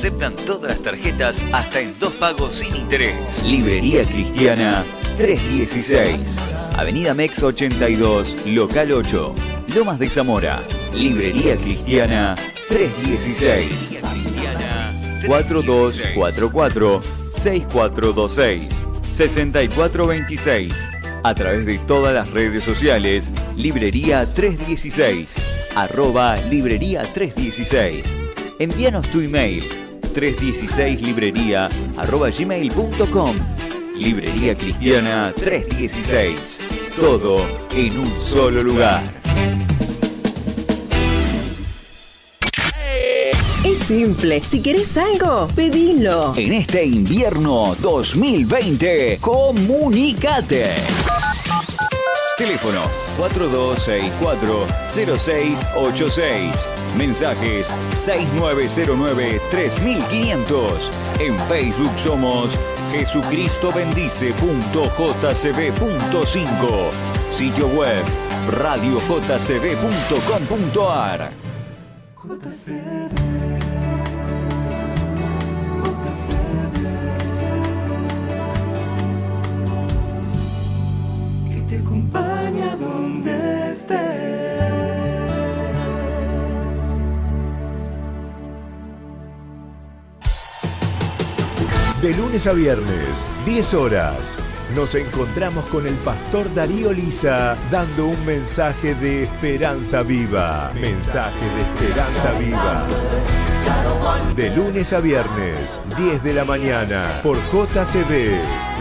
Aceptan todas las tarjetas hasta en 2 pagos sin interés. Librería Cristiana 316. Avenida Mex 82, local 8. Lomas de Zamora. Librería Cristiana 316. 4244-6426. 6426. A través de todas las redes sociales, Librería 316, @Librería 316. Envíanos tu email, 316librería@gmail.com. Librería Cristiana 316. Todo en un solo lugar. Es simple, si querés algo, pedilo. En este invierno 2020, comunícate. Teléfono 4264-0686. Mensajes 6909-3500. En Facebook somos jesucristobendice.jcb.5. Sitio web radiojcb.com.ar. Te acompaña donde estés. De lunes a viernes, 10 horas, nos encontramos con el pastor Darío Liza dando un mensaje de esperanza viva. Mensaje de esperanza viva. De lunes a viernes, 10 de la mañana, por JCB,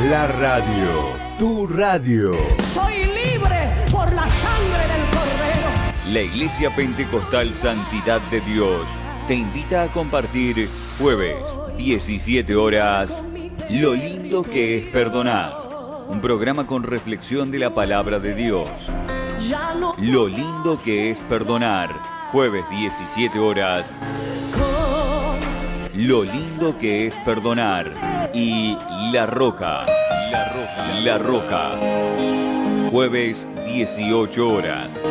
la radio. Tu radio. Soy libre por la sangre del Cordero. La Iglesia Pentecostal Santidad de Dios te invita a compartir jueves, 17 horas, Lo lindo que es perdonar. Un programa con reflexión de la palabra de Dios. Lo lindo que es perdonar. Jueves, 17 horas. Lo lindo que es perdonar. Y La Roca. La Roca. Jueves, 18 horas.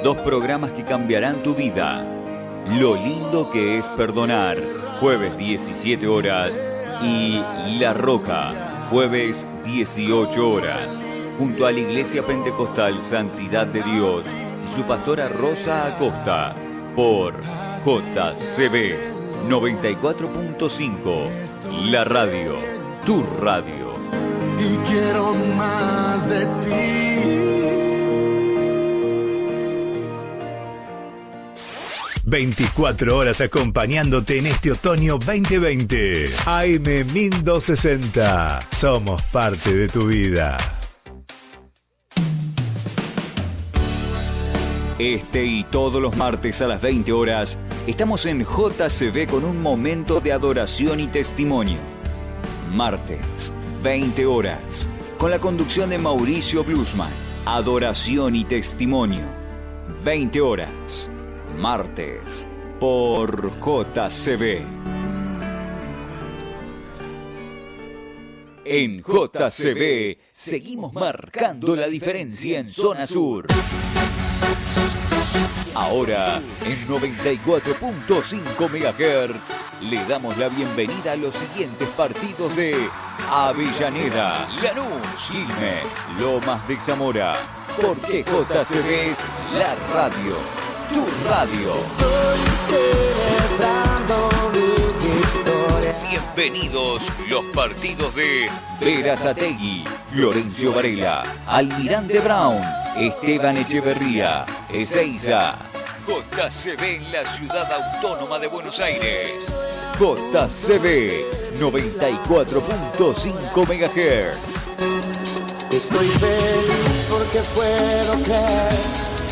2 programas que cambiarán tu vida. Lo lindo que es perdonar. Jueves, 17 horas. Y La Roca. Jueves, 18 horas. Junto a la Iglesia Pentecostal Santidad de Dios y su pastora Rosa Acosta. Por JCB 94.5. La radio. Tu radio. Y quiero más de ti. 24 horas acompañándote en este otoño 2020. AM 1260. Somos parte de tu vida. Este y todos los martes a las 20 horas estamos en JCB con un momento de adoración y testimonio. Martes, 20 horas, con la conducción de Mauricio Blusman. Adoración y testimonio. 20 horas. Martes, por JCB. En JCB seguimos marcando la diferencia en zona sur. Ahora, en 94.5 MHz, le damos la bienvenida a los siguientes partidos de Avellaneda, Lanús, Quilmes, Lomas de Zamora. Porque JCB es la radio. Tu radio. Estoy celebrando mi victoria. Bienvenidos los partidos de Berazategui, Florencio Varela, Almirante Brown, Esteban Echeverría, Ezeiza. JCB en la Ciudad Autónoma de Buenos Aires. JCB 94.5 MHz. Estoy feliz porque puedo creer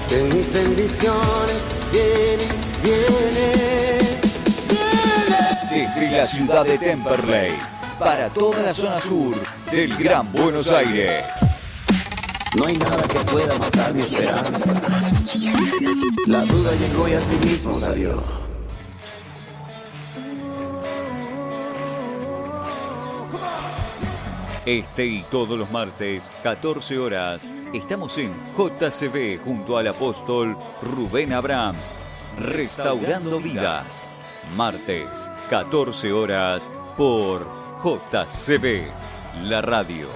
que mis bendiciones vienen. Desde la ciudad de Temperley, para toda la zona sur del Gran Buenos Aires. No hay nada que pueda matar mi esperanza. La duda llegó y así mismo salió. Este y todos los martes, 14 horas, estamos en JCB junto al apóstol Rubén Abraham, restaurando vidas. Martes, 14 horas por JCB, la radio.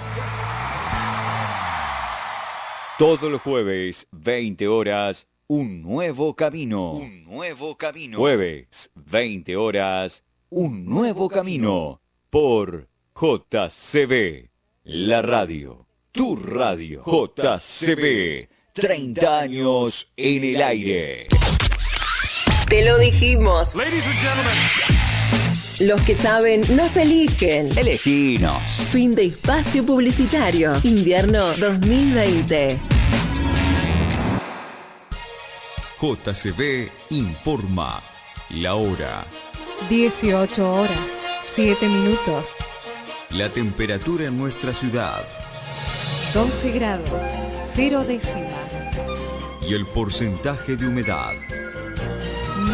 Todos los jueves, 20 horas, un nuevo camino. Un nuevo camino. Jueves, 20 horas, un nuevo camino por JCB, la radio. Tu radio. JCB, 30 años en el aire. Te lo dijimos. Los que saben nos eligen. Eleginos. Fin de espacio publicitario. Invierno 2020. JCB informa la hora. 18 horas, 7 minutos. La temperatura en nuestra ciudad. 12 grados, 0 décimas. Y el porcentaje de humedad.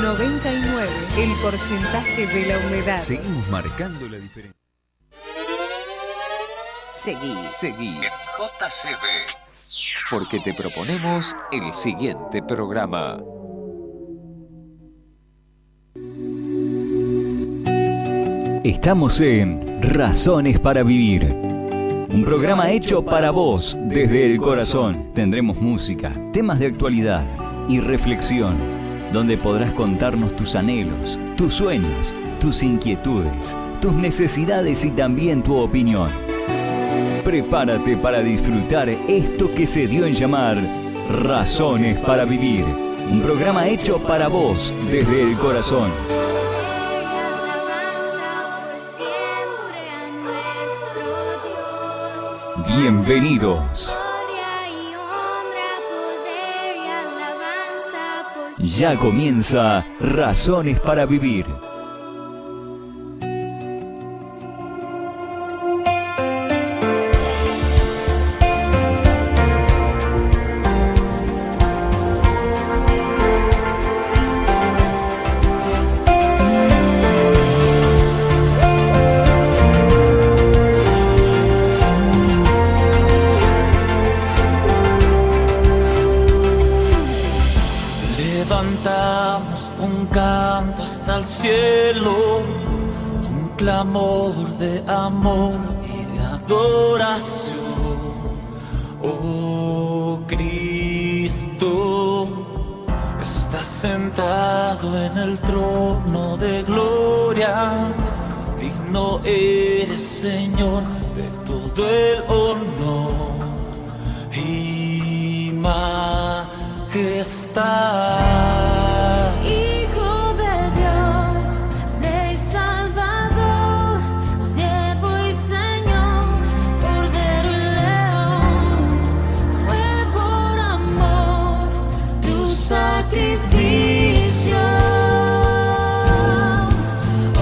99, el porcentaje de la humedad. Seguimos marcando la diferencia. Seguí en JCB. Porque te proponemos el siguiente programa. Estamos en Razones para Vivir. Un programa hecho para vos desde el corazón. Tendremos música, temas de actualidad y reflexión, donde podrás contarnos tus anhelos, tus sueños, tus inquietudes, tus necesidades y también tu opinión. Prepárate para disfrutar esto que se dio en llamar Razones para Vivir. Un programa hecho para vos desde el corazón. Bienvenidos. Ya comienza Razones para Vivir. Levantamos un canto hasta el cielo, un clamor de amor y de adoración. Oh Cristo, estás sentado en el trono de gloria, digno eres, Señor, de todo el honor y majestad. Hijo de Dios, Rey Salvador, siervo y Señor, Cordero y León, fue por amor tu sacrificio,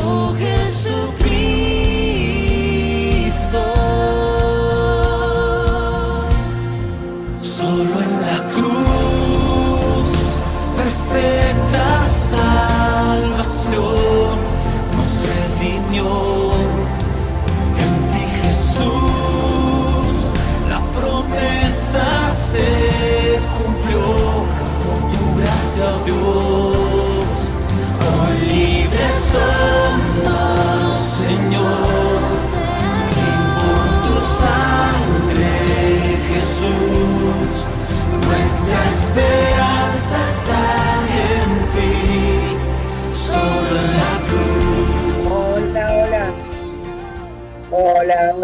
oh Jesucristo. Solo en la cruz, perfecta salvación nos redimió. En ti, Jesús, la promesa se cumplió. Por tu gracia, oh Dios, hoy libres somos, Señor, y por tu sangre, Jesús, nuestra esperanza está en ti, solo en la cruz. Hola.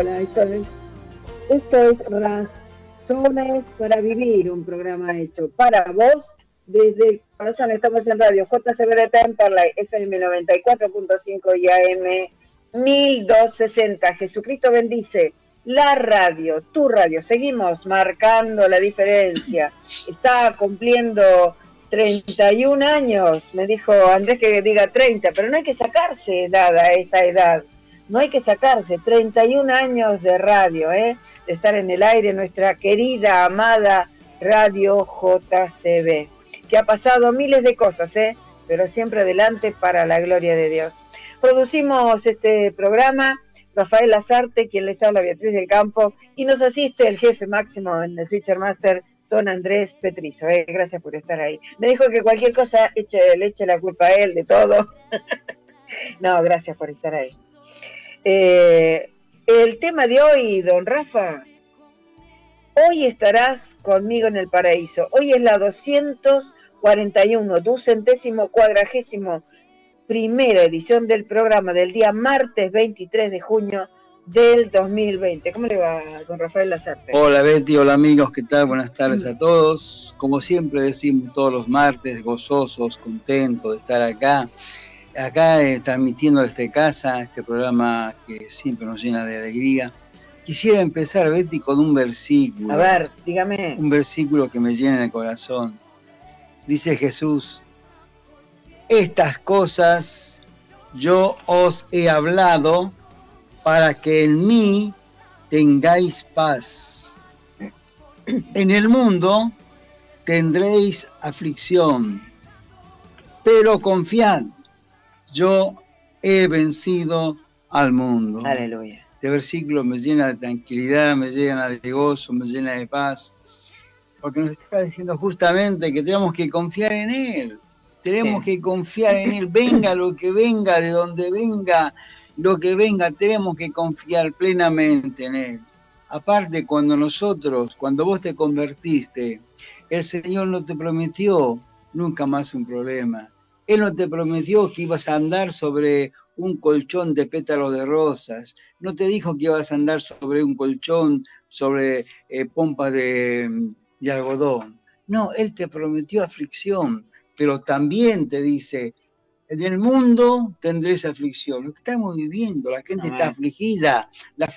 Esto es Razones para Vivir, un programa hecho para vos desde el corazón. Estamos en radio JCB de Temperley, FM 94.5 y AM 1260. Jesucristo bendice. La radio, tu radio, seguimos marcando la diferencia. Está cumpliendo 31 años, me dijo Andrés que diga 30, pero no hay que sacarse edad a esta edad. No hay que sacarse 31 años de radio, de estar en el aire, nuestra querida, amada radio JCB, que ha pasado miles de cosas, pero siempre adelante para la gloria de Dios. Producimos este programa Rafael Lazarte, quien les habla, Beatriz del Campo, y nos asiste el jefe máximo en el Switcher Master, don Andrés Petrizo. Gracias por estar ahí. Me dijo que cualquier cosa le eche la culpa a él de todo. No, gracias por estar ahí. El tema de hoy, don Rafa, hoy estarás conmigo en el paraíso. Hoy es la 241, 241ª primera edición del programa del día martes 23 de junio del 2020. ¿Cómo le va, don Rafael Lasarte? Hola Betty, hola amigos, ¿qué tal? Buenas tardes a todos. Como siempre decimos todos los martes, gozosos, contentos de estar acá transmitiendo desde casa, este programa que siempre nos llena de alegría. Quisiera empezar, Betty, con un versículo. A ver, dígame. Un versículo que me llena el corazón. Dice Jesús: estas cosas yo os he hablado para que en mí tengáis paz. En el mundo tendréis aflicción, pero confiad, yo he vencido al mundo. Aleluya. Este versículo me llena de tranquilidad, me llena de gozo, me llena de paz, porque nos está diciendo justamente que tenemos que confiar en Él. Tenemos que confiar en Él, venga lo que venga, de donde venga lo que venga, tenemos que confiar plenamente en Él. Aparte, cuando vos te convertiste, el Señor no te prometió nunca más un problema. Él no te prometió que ibas a andar sobre un colchón de pétalos de rosas. No te dijo que ibas a andar sobre un colchón, sobre pompas de algodón. No, Él te prometió aflicción, pero también te dice: en el mundo tendréis aflicción. Lo que estamos viviendo, la gente está afligida, la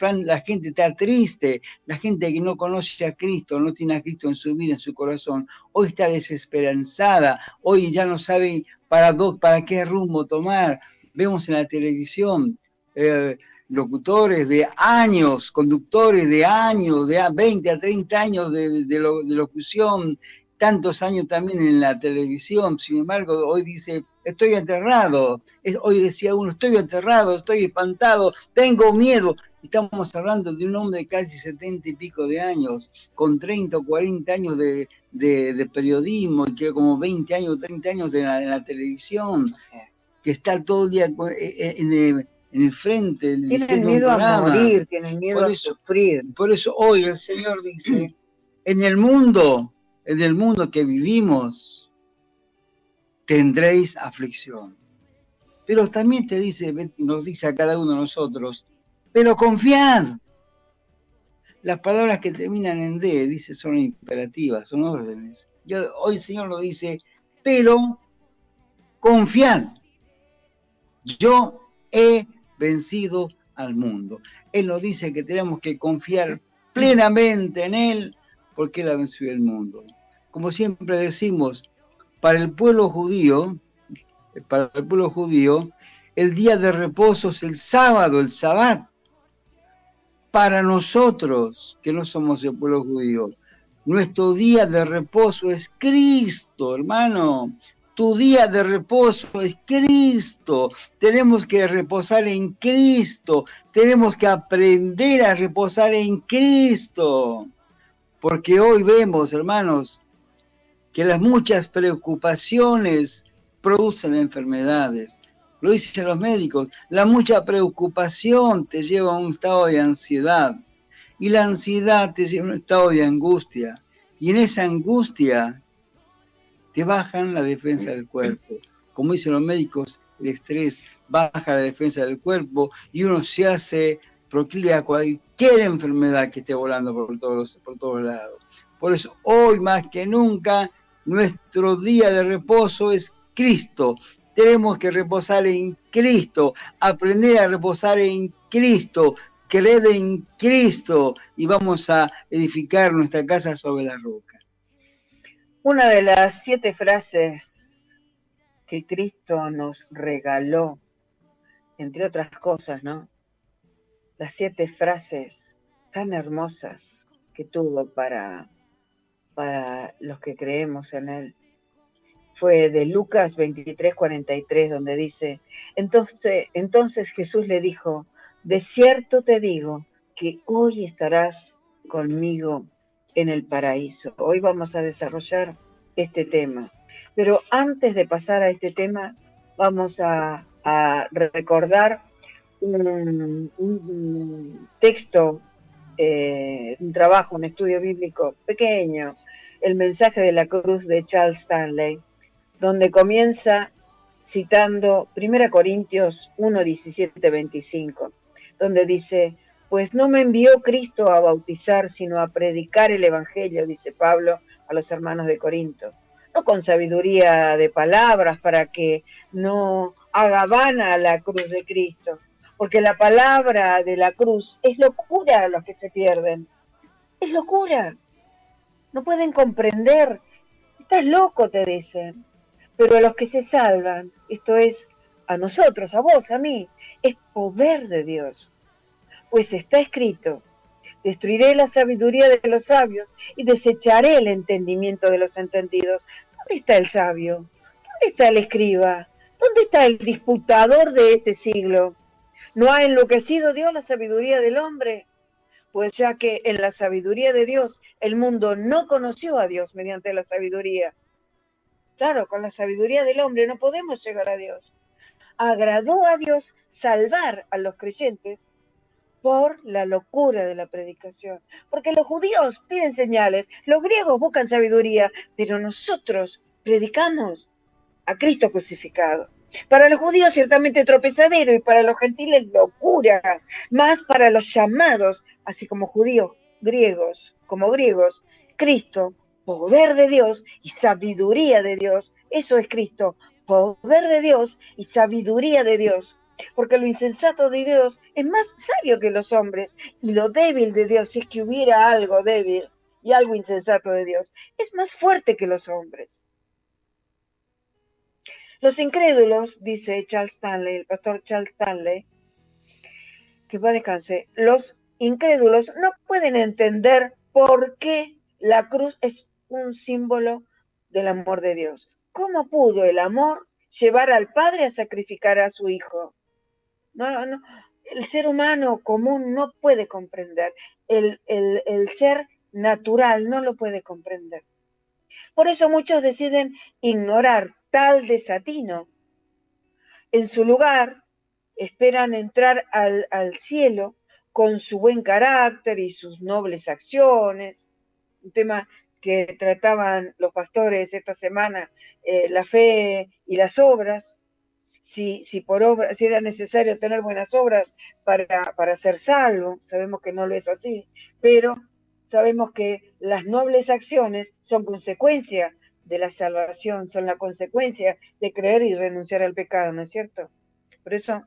gente está triste, la gente que no conoce a Cristo, no tiene a Cristo en su vida, en su corazón, hoy está desesperanzada, hoy ya no sabe para qué rumbo tomar. Vemos en la televisión locutores de años, conductores de años, de 20 a 30 años de locución, tantos años también en la televisión. Sin embargo, hoy dice: estoy aterrado. Hoy decía uno: estoy aterrado, estoy espantado, tengo miedo. Estamos hablando de un hombre de casi 70 y pico de años, con 30 o 40 años de periodismo, y que como 20 años, 30 años en la televisión, que está todo el día en el frente. Tienen miedo a morir, tienen miedo a sufrir. Por eso hoy el Señor dice: en el mundo que vivimos tendréis aflicción. Pero también nos dice a cada uno de nosotros: pero confiad. Las palabras que terminan en D, dice, son imperativas, son órdenes. Hoy el Señor nos dice: pero confiad. Yo he vencido al mundo. Él nos dice que tenemos que confiar plenamente en Él, porque Él ha vencido el mundo. Como siempre decimos, para el pueblo judío, el día de reposo es el sábado, el Sabbat. Para nosotros, que no somos el pueblo judío, nuestro día de reposo es Cristo, hermano. Tu día de reposo es Cristo. Tenemos que reposar en Cristo. Tenemos que aprender a reposar en Cristo. Porque hoy vemos, hermanos, que las muchas preocupaciones producen enfermedades. Lo dicen los médicos: la mucha preocupación te lleva a un estado de ansiedad. Y la ansiedad te lleva a un estado de angustia. Y en esa angustia te bajan la defensa del cuerpo. Como dicen los médicos, el estrés baja la defensa del cuerpo y uno se proclive a cualquier enfermedad que esté volando por todos lados. Por eso, hoy más que nunca, nuestro día de reposo es Cristo. Tenemos que reposar en Cristo, aprender a reposar en Cristo, creer en Cristo, y vamos a edificar nuestra casa sobre la roca. Una de las 7 frases que Cristo nos regaló, entre otras cosas, ¿no? Las 7 frases tan hermosas que tuvo para los que creemos en Él. Fue de Lucas 23:43, donde dice: entonces Jesús le dijo: de cierto te digo que hoy estarás conmigo en el paraíso. Hoy vamos a desarrollar este tema. Pero antes de pasar a este tema, vamos a a recordar un texto, un trabajo, un estudio bíblico pequeño, el mensaje de la cruz de Charles Stanley, donde comienza citando 1 Corintios 1, 17, 25, donde dice: pues no me envió Cristo a bautizar, sino a predicar el Evangelio, dice Pablo a los hermanos de Corinto, no con sabiduría de palabras para que no haga vana la cruz de Cristo, porque la palabra de la cruz es locura a los que se pierden, es locura, no pueden comprender, estás loco, te dicen, pero a los que se salvan, esto es a nosotros, a vos, a mí, es poder de Dios. Pues está escrito: destruiré la sabiduría de los sabios y desecharé el entendimiento de los entendidos. ¿Dónde está el sabio? ¿Dónde está el escriba? ¿Dónde está el disputador de este siglo? ¿No ha enloquecido Dios la sabiduría del hombre? Pues ya que en la sabiduría de Dios el mundo no conoció a Dios mediante la sabiduría. Claro, con la sabiduría del hombre no podemos llegar a Dios. Agradó a Dios salvar a los creyentes por la locura de la predicación. Porque los judíos piden señales, los griegos buscan sabiduría, pero nosotros predicamos a Cristo crucificado. Para los judíos ciertamente tropezadero y para los gentiles locura, más para los llamados, así como judíos, griegos, Cristo, poder de Dios y sabiduría de Dios. Eso es Cristo, poder de Dios y sabiduría de Dios. Porque lo insensato de Dios es más sabio que los hombres, y lo débil de Dios, si es que hubiera algo débil y algo insensato de Dios, es más fuerte que los hombres. Los incrédulos, dice Charles Stanley, el pastor Charles Stanley, que va a descanse, los incrédulos no pueden entender por qué la cruz es un símbolo del amor de Dios. ¿Cómo pudo el amor llevar al Padre a sacrificar a su Hijo? No, el ser humano común no puede comprender, el ser natural no lo puede comprender. Por eso muchos deciden ignorar tal desatino. En su lugar, esperan entrar al cielo con su buen carácter y sus nobles acciones. Un tema que trataban los pastores esta semana, la fe y las obras. Si era necesario tener buenas obras para ser salvo, sabemos que no lo es así, pero sabemos que las nobles acciones son consecuencia de la salvación, son la consecuencia de creer y renunciar al pecado, ¿no es cierto? Por eso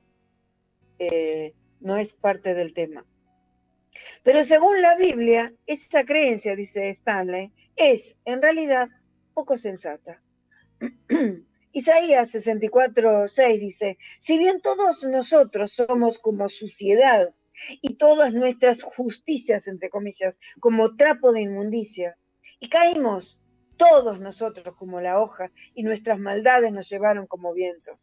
no es parte del tema. Pero según la Biblia, esa creencia, dice Stanley, es en realidad poco sensata. Isaías 64:6 dice: si bien todos nosotros somos como suciedad y todas nuestras justicias, entre comillas, como trapo de inmundicia, y caímos todos nosotros como la hoja y nuestras maldades nos llevaron como viento.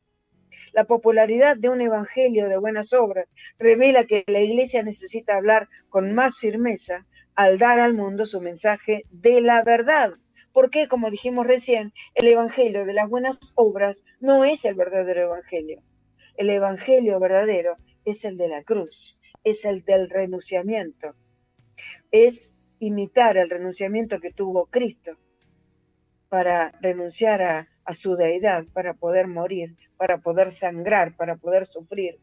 La popularidad de un evangelio de buenas obras revela que la Iglesia necesita hablar con más firmeza al dar al mundo su mensaje de la verdad. Porque, como dijimos recién, el evangelio de las buenas obras no es el verdadero evangelio. El evangelio verdadero es el de la cruz, es el del renunciamiento. Es imitar el renunciamiento que tuvo Cristo para renunciar a su deidad, para poder morir, para poder sangrar, para poder sufrir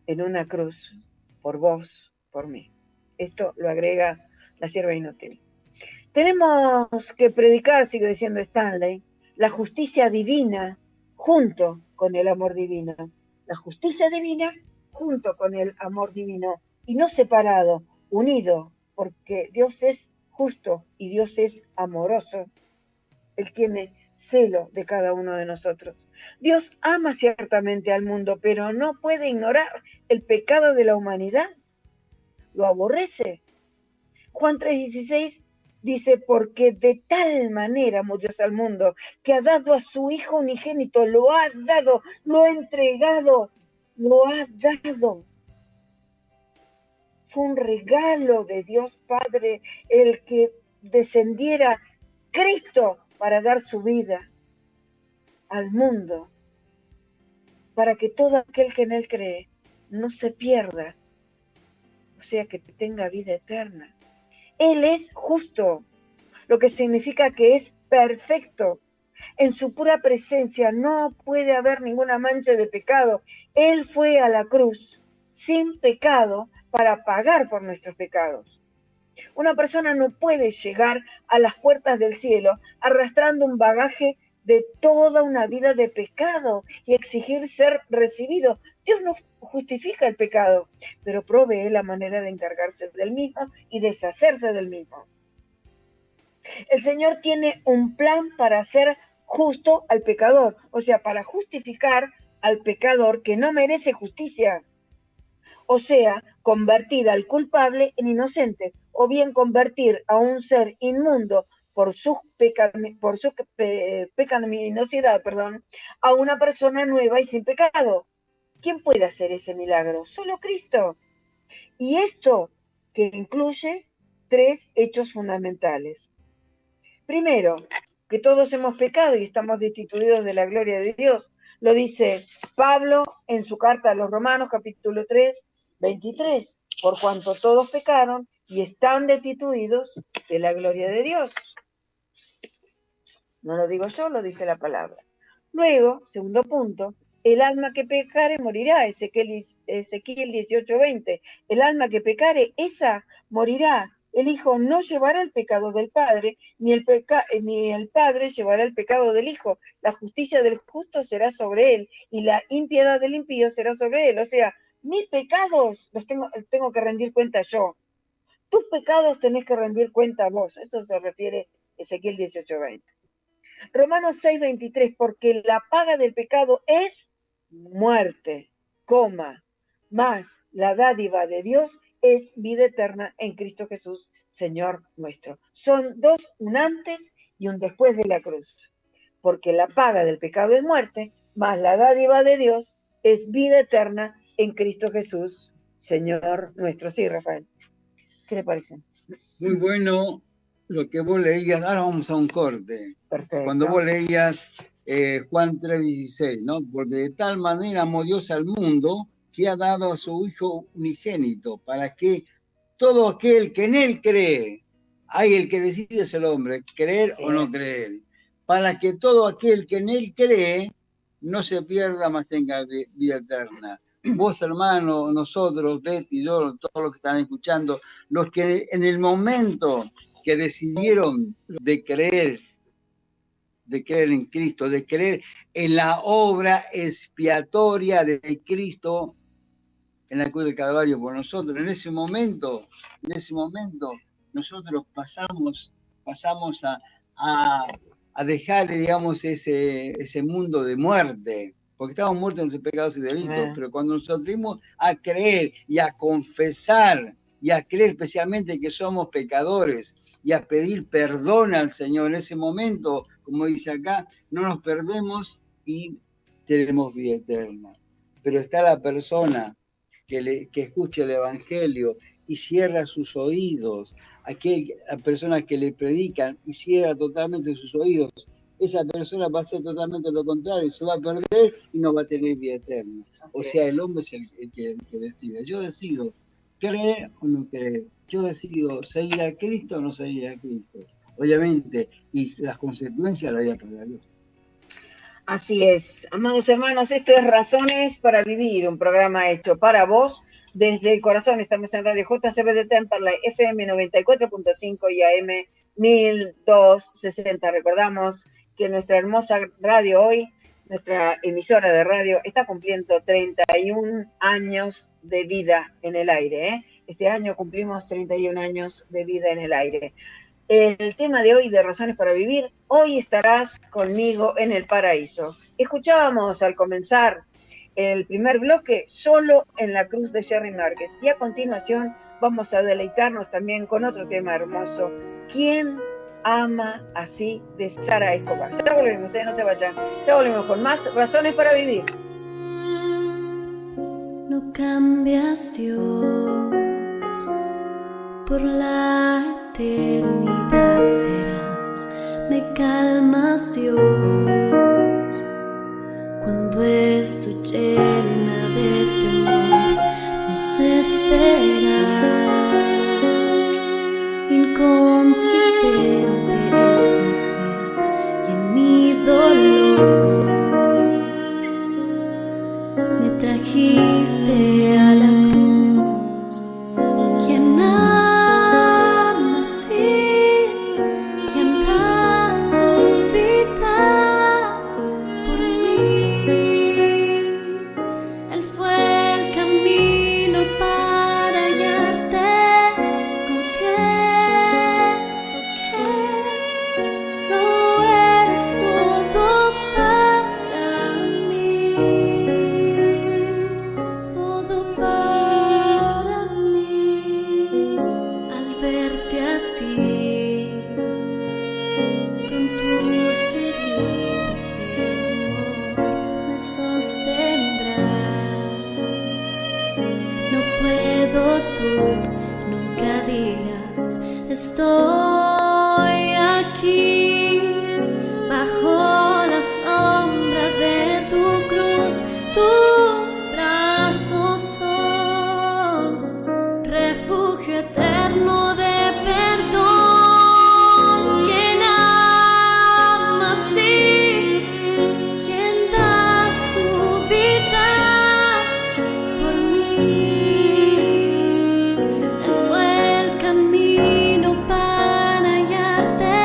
en una cruz por vos, por mí. Esto lo agrega la sierva inútil. Tenemos que predicar, sigue diciendo Stanley, la justicia divina junto con el amor divino. La justicia divina junto con el amor divino y no separado, unido, porque Dios es justo y Dios es amoroso. Él tiene celo de cada uno de nosotros. Dios ama ciertamente al mundo, pero no puede ignorar el pecado de la humanidad. Lo aborrece. Juan 3:16 dice: porque de tal manera amó Dios al mundo, que ha dado a su Hijo unigénito, lo ha dado, lo ha entregado, lo ha dado. Fue un regalo de Dios Padre el que descendiera Cristo para dar su vida al mundo. para que todo aquel que en él cree no se pierda, o sea, que tenga vida eterna. Él es justo, lo que significa que es perfecto. En su pura presencia no puede haber ninguna mancha de pecado. Él fue a la cruz sin pecado para pagar por nuestros pecados. Una persona no puede llegar a las puertas del cielo arrastrando un bagaje de toda una vida de pecado y exigir ser recibido. Dios no justifica el pecado, pero provee la manera de encargarse del mismo y deshacerse del mismo. El Señor tiene un plan para hacer justo al pecador, o sea, para justificar al pecador que no merece justicia, o sea, convertir al culpable en inocente, o bien convertir a un ser inmundo por su pecaminosidad, a una persona nueva y sin pecado. ¿Quién puede hacer ese milagro? Solo Cristo. Y esto que incluye 3 hechos fundamentales. Primero, que todos hemos pecado y estamos destituidos de la gloria de Dios. Lo dice Pablo en su carta a los Romanos, capítulo 3, 23. Por cuanto todos pecaron y están destituidos de la gloria de Dios. No lo digo yo, lo dice la palabra. Luego, segundo punto, el alma que pecare morirá. Ezequiel 18:20. El alma que pecare, esa morirá. El hijo no llevará el pecado del padre, ni el padre llevará el pecado del hijo. La justicia del justo será sobre él, y la impiedad del impío será sobre él. O sea, mis pecados los tengo que rendir cuenta yo. Tus pecados tenés que rendir cuenta vos. Eso se refiere Ezequiel 18:20. Romanos 6:23, porque la paga del pecado es muerte, más la dádiva de Dios es vida eterna en Cristo Jesús, Señor nuestro. Son 2, un antes y un después de la cruz. Porque la paga del pecado es muerte, más la dádiva de Dios es vida eterna en Cristo Jesús, Señor nuestro. Sí, Rafael. ¿Qué le parece? Muy bueno lo que vos leías. Ahora vamos a un corte. Perfecto. Cuando vos leías Juan 3:16, ¿no? Porque de tal manera amó Dios al mundo que ha dado a su Hijo unigénito, para que todo aquel que en él cree, hay el que decide es el hombre, creer o no creer, para que todo aquel que en él cree no se pierda, mas tenga vida eterna. Vos, hermano, nosotros, Betty, yo, todos los que están escuchando, los que en el momento que decidieron de creer en Cristo, de creer en la obra expiatoria de Cristo en la cruz del Calvario por nosotros, en ese momento nosotros pasamos a dejarle, digamos, ese mundo de muerte, porque estábamos muertos en nuestros pecados y delitos, pero cuando nosotros fuimos a creer y a confesar y a creer especialmente que somos pecadores y a pedir perdón al Señor, en ese momento, como dice acá, no nos perdemos y tenemos vida eterna. Pero está la persona que escucha el Evangelio y cierra sus oídos, aquella persona que le predican y cierra totalmente sus oídos, esa persona va a hacer totalmente lo contrario, se va a perder y no va a tener vida eterna. O sea, el hombre es el que decide. Yo decido creer o no creer. Yo decido seguir a Cristo o no seguir a Cristo. Obviamente, y las consecuencias las voy a pagar yo. Así es, amados hermanos, esto es Razones para Vivir, un programa hecho para vos desde el corazón. Estamos en Radio JCB de Temperley, FM 94.5 y AM 1260. Recordamos que nuestra hermosa radio hoy, nuestra emisora de radio, está cumpliendo 31 años de vida en el aire. Este año cumplimos 31 años de vida en el aire. El tema de hoy de Razones para Vivir, hoy estarás conmigo en el paraíso. Escuchábamos al comenzar el primer bloque, Solo en la cruz de Cherry Márquez, y a continuación vamos a deleitarnos también con otro tema hermoso, ¿Quién ama así?, de Sara Escobar. Ya volvemos, no se vayan, ya volvemos con más Razones para Vivir. No cambias, Dios, por la eternidad serás, me calmas, Dios, cuando esto llegue. sé esperar. Inconsistente es mi fe y en mi dolor me trajiste a la cruz. ¿Quién ama así? ¿Quién da su vida por mí? Él fue el camino para hallarte. Confieso que no eres todo para mí, todo para mí. Al verte a ti, con tus heridas de amor me sostendrás. No puedo, tú nunca dirás, estoy aquí, bajo la sombra de tu cruz. Tus brazos son refugio eterno de perdón. ¿Quién ama así? ¿Quién da su vida por mí? Él fue el camino para hallarte.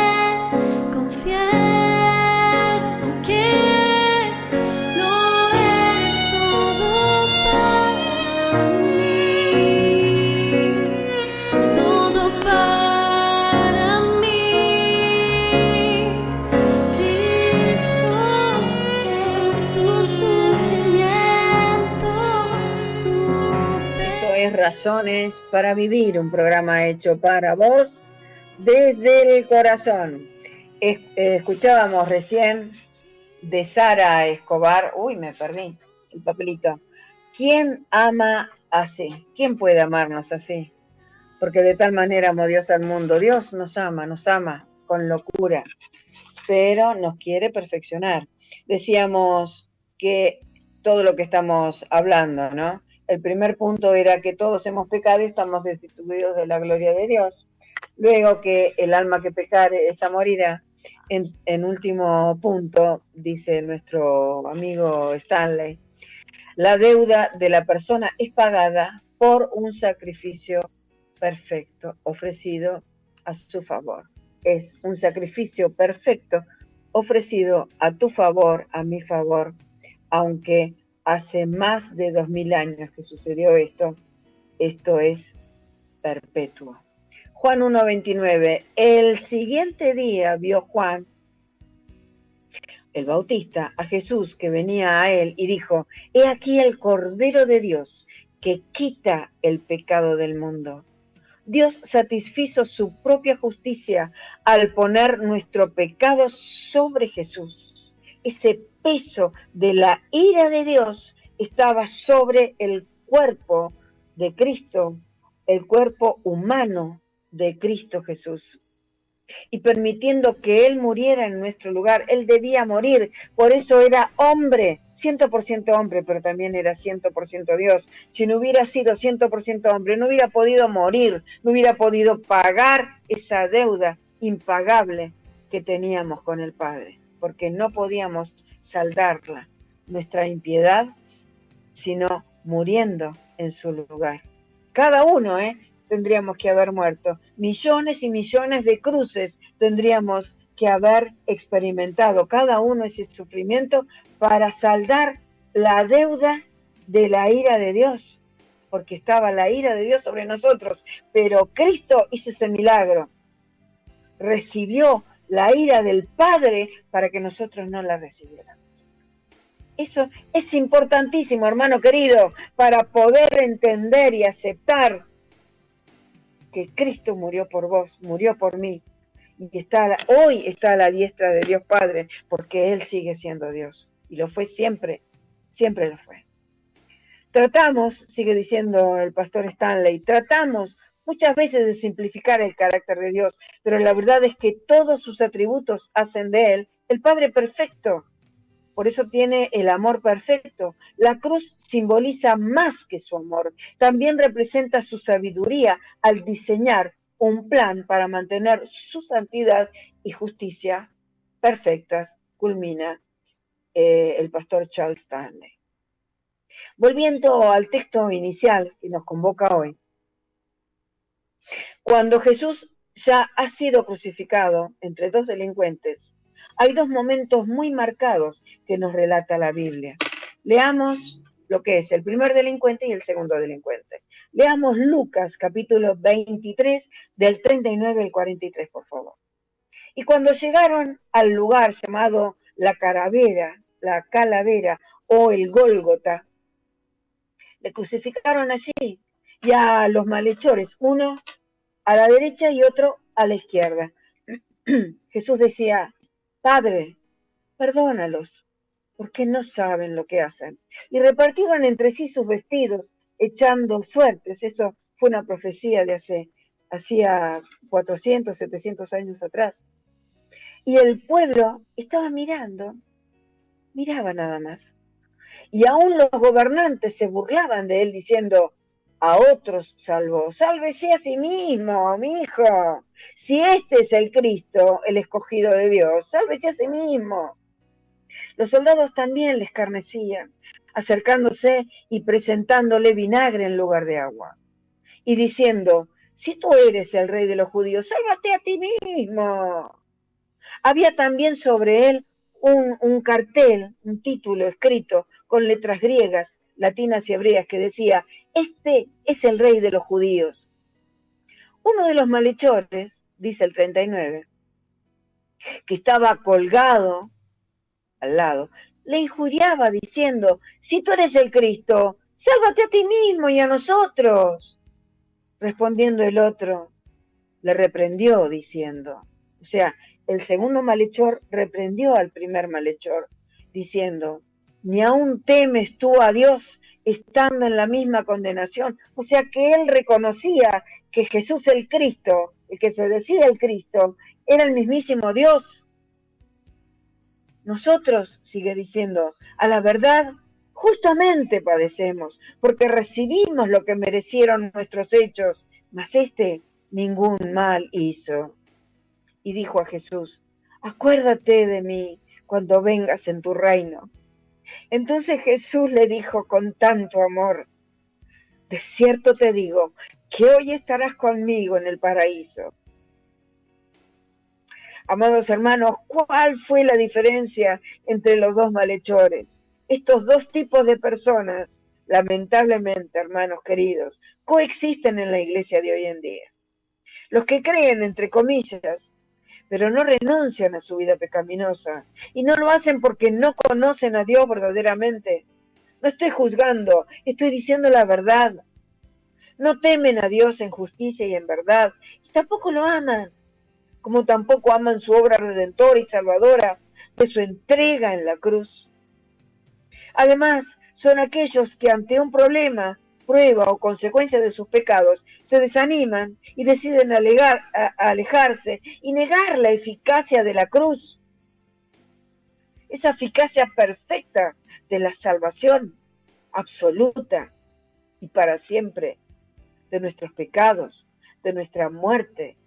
Confieso que no eres todo para mí, todo para mí. Cristo, en tu sufrimiento, tu Esto es Razones para Vivir, un programa hecho para vos desde el corazón. Escuchábamos recién de Sara Escobar. Uy, me perdí el papelito. ¿Quién ama así? ¿Quién puede amarnos así? Porque de tal manera amó Dios al mundo. Dios nos ama con locura, pero nos quiere perfeccionar. Decíamos que todo lo que estamos hablando, ¿no? El primer punto era que todos hemos pecado y estamos destituidos de la gloria de Dios. Luego que el alma que pecare, esta morirá. En último punto, dice nuestro amigo Stanley, la deuda de la persona es pagada por un sacrificio perfecto ofrecido a su favor. Es un sacrificio perfecto ofrecido a tu favor, a mi favor, aunque hace más de 2000 años que sucedió esto. Esto es perpetuo. Juan 1:29. El siguiente día vio Juan el Bautista a Jesús que venía a él y dijo: he aquí el Cordero de Dios que quita el pecado del mundo. Dios satisfizo su propia justicia al poner nuestro pecado sobre Jesús. Ese peso de la ira de Dios estaba sobre el cuerpo de Cristo, el cuerpo humano de Cristo Jesús. Y permitiendo que Él muriera en nuestro lugar, Él debía morir. Por eso era hombre, 100% hombre, pero también era 100% Dios. Si no hubiera sido 100% hombre, no hubiera podido morir, no hubiera podido pagar esa deuda impagable que teníamos con el Padre, porque no podíamos saldarla, nuestra impiedad, sino muriendo en su lugar. Cada uno, tendríamos que haber muerto. Millones y millones de cruces tendríamos que haber experimentado, cada uno ese sufrimiento para saldar la deuda de la ira de Dios, porque estaba la ira de Dios sobre nosotros, pero Cristo hizo ese milagro, recibió la ira del Padre para que nosotros no la recibiéramos. Eso es importantísimo, hermano querido, para poder entender y aceptar que Cristo murió por vos, murió por mí, y hoy está a la diestra de Dios Padre, porque Él sigue siendo Dios, y lo fue siempre, siempre lo fue. Tratamos, sigue diciendo el pastor Stanley, tratamos muchas veces de simplificar el carácter de Dios, pero la verdad es que todos sus atributos hacen de Él el Padre perfecto. Por eso tiene el amor perfecto. La cruz simboliza más que su amor. También representa su sabiduría al diseñar un plan para mantener su santidad y justicia perfectas, culmina el pastor Charles Stanley. Volviendo al texto inicial que nos convoca hoy. Cuando Jesús ya ha sido crucificado entre dos delincuentes, hay dos momentos muy marcados que nos relata la Biblia. Leamos lo que es el primer delincuente y el segundo delincuente. Leamos Lucas capítulo 23 del 39 al 43, por favor. Y cuando llegaron al lugar llamado la calavera o el Gólgota, le crucificaron allí y a los malhechores, uno a la derecha y otro a la izquierda. Jesús decía: Padre, perdónalos, porque no saben lo que hacen. Y repartieron entre sí sus vestidos, echando suertes. Eso fue una profecía de hacía 400, 700 años atrás. Y el pueblo estaba miraba nada más. Y aún los gobernantes se burlaban de él diciendo: a otros salvó, sálvese a sí mismo, mi hijo. Si este es el Cristo, el escogido de Dios, sálvese a sí mismo. Los soldados también le escarnecían, acercándose y presentándole vinagre en lugar de agua, y diciendo: si tú eres el rey de los judíos, sálvate a ti mismo. Había también sobre él un cartel, un título escrito con letras griegas, latinas y hebreas que decía: este es el rey de los judíos. Uno de los malhechores, dice el 39, que estaba colgado al lado, le injuriaba diciendo: si tú eres el Cristo, sálvate a ti mismo y a nosotros. Respondiendo el otro, le reprendió diciendo, o sea, el segundo malhechor reprendió al primer malhechor diciendo: ¿ni aún temes tú a Dios estando en la misma condenación? O sea que él reconocía que Jesús el Cristo, el que se decía el Cristo, era el mismísimo Dios. Nosotros, sigue diciendo, a la verdad, justamente padecemos, porque recibimos lo que merecieron nuestros hechos, mas este ningún mal hizo. Y dijo a Jesús: acuérdate de mí cuando vengas en tu reino. Entonces Jesús le dijo con tanto amor: de cierto te digo que hoy estarás conmigo en el paraíso. Amados hermanos, ¿cuál fue la diferencia entre los dos malhechores? Estos dos tipos de personas, lamentablemente, hermanos queridos, coexisten en la iglesia de hoy en día. Los que creen, entre comillas, pero no renuncian a su vida pecaminosa, y no lo hacen porque no conocen a Dios verdaderamente. No estoy juzgando, estoy diciendo la verdad. No temen a Dios en justicia y en verdad, y tampoco lo aman, como tampoco aman su obra redentora y salvadora de su entrega en la cruz. Además, son aquellos que ante un problema, prueba o consecuencia de sus pecados, se desaniman y deciden alejarse y negar la eficacia de la cruz. Esa eficacia perfecta de la salvación absoluta y para siempre de nuestros pecados, de nuestra muerte,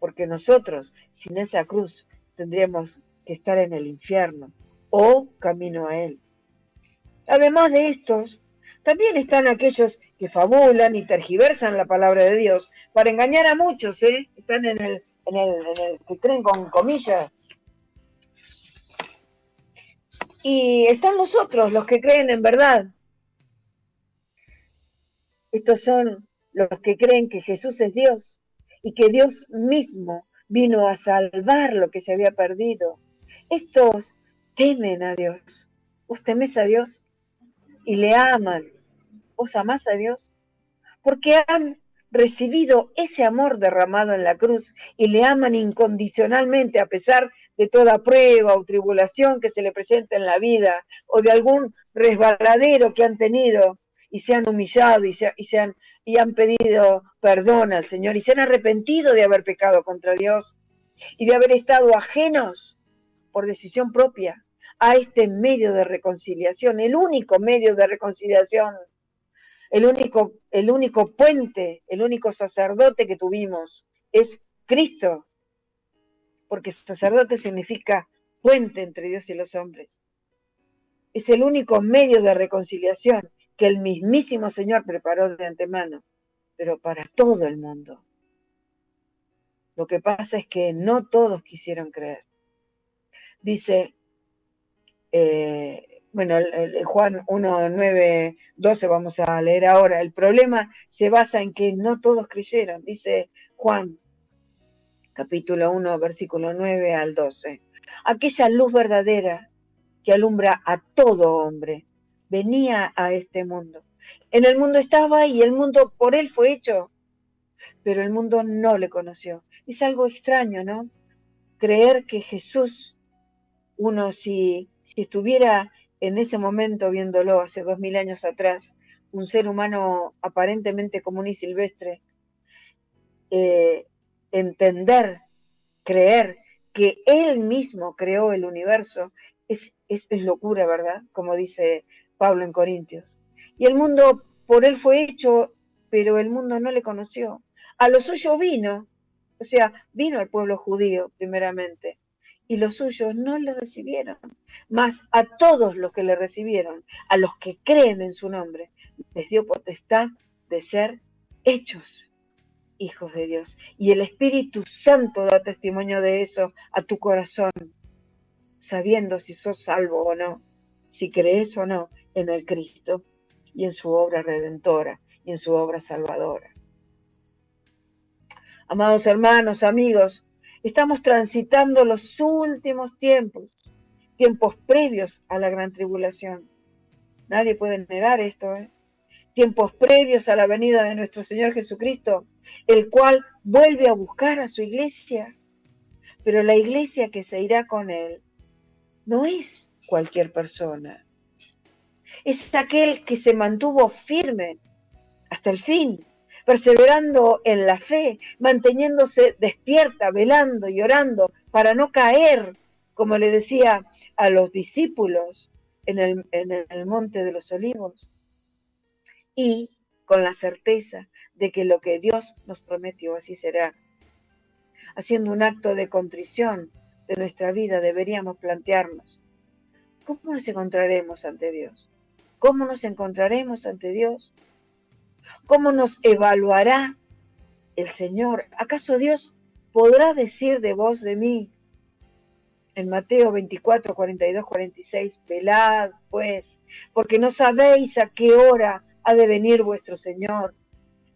porque nosotros sin esa cruz tendríamos que estar en el infierno o camino a él. Además de estos, también están aquellos que fabulan y tergiversan la palabra de Dios para engañar a muchos, Están en el que creen con comillas. Y están los otros, los que creen en verdad. Estos son los que creen que Jesús es Dios y que Dios mismo vino a salvar lo que se había perdido. Estos temen a Dios. ¿Vos temés a Dios? Y le aman. ¿Vos amás a Dios? Porque han recibido ese amor derramado en la cruz y le aman incondicionalmente a pesar de toda prueba o tribulación que se le presenta en la vida o de algún resbaladero que han tenido y se han humillado y han pedido perdón al Señor y se han arrepentido de haber pecado contra Dios y de haber estado ajenos por decisión propia a este medio de reconciliación, el único medio de reconciliación, el único puente, el único sacerdote que tuvimos es Cristo, porque sacerdote significa puente entre Dios y los hombres. Es el único medio de reconciliación que el mismísimo Señor preparó de antemano, pero para todo el mundo. Lo que pasa es que no todos quisieron creer. Dice, Juan 1, 9, 12 vamos a leer ahora. El problema se basa en que no todos creyeron. Dice Juan, capítulo 1, versículo 9 al 12. Aquella luz verdadera que alumbra a todo hombre venía a este mundo. En el mundo estaba y el mundo por él fue hecho, pero el mundo no le conoció. Es algo extraño, ¿no? Creer que Jesús, uno si estuviera en ese momento viéndolo hace 2000 años atrás, un ser humano aparentemente común y silvestre, entender, creer que Él mismo creó el universo, es locura, ¿verdad? Como dice Pablo en Corintios. Y el mundo por Él fue hecho, pero el mundo no le conoció. A lo suyo vino, o sea, vino el pueblo judío primeramente, y los suyos no le recibieron. Mas a todos los que le recibieron, a los que creen en su nombre, les dio potestad de ser hechos hijos de Dios. Y el Espíritu Santo da testimonio de eso a tu corazón, sabiendo si sos salvo o no, si crees o no en el Cristo y en su obra redentora y en su obra salvadora. Amados hermanos, amigos, estamos transitando los últimos tiempos previos a la gran tribulación. Nadie puede negar esto, ¿eh? Tiempos previos a la venida de nuestro Señor Jesucristo, el cual vuelve a buscar a su iglesia. Pero la iglesia que se irá con Él no es cualquier persona. Es aquel que se mantuvo firme hasta el fin, perseverando en la fe, manteniéndose despierta, velando y orando para no caer, como le decía a los discípulos en el Monte de los Olivos, y con la certeza de que lo que Dios nos prometió así será. Haciendo un acto de contrición de nuestra vida, deberíamos plantearnos, ¿cómo nos encontraremos ante Dios? ¿Cómo nos encontraremos ante Dios? ¿Cómo nos evaluará el Señor? ¿Acaso Dios podrá decir de vos, de mí? En Mateo 24, 42, 46, velad pues, porque no sabéis a qué hora ha de venir vuestro Señor.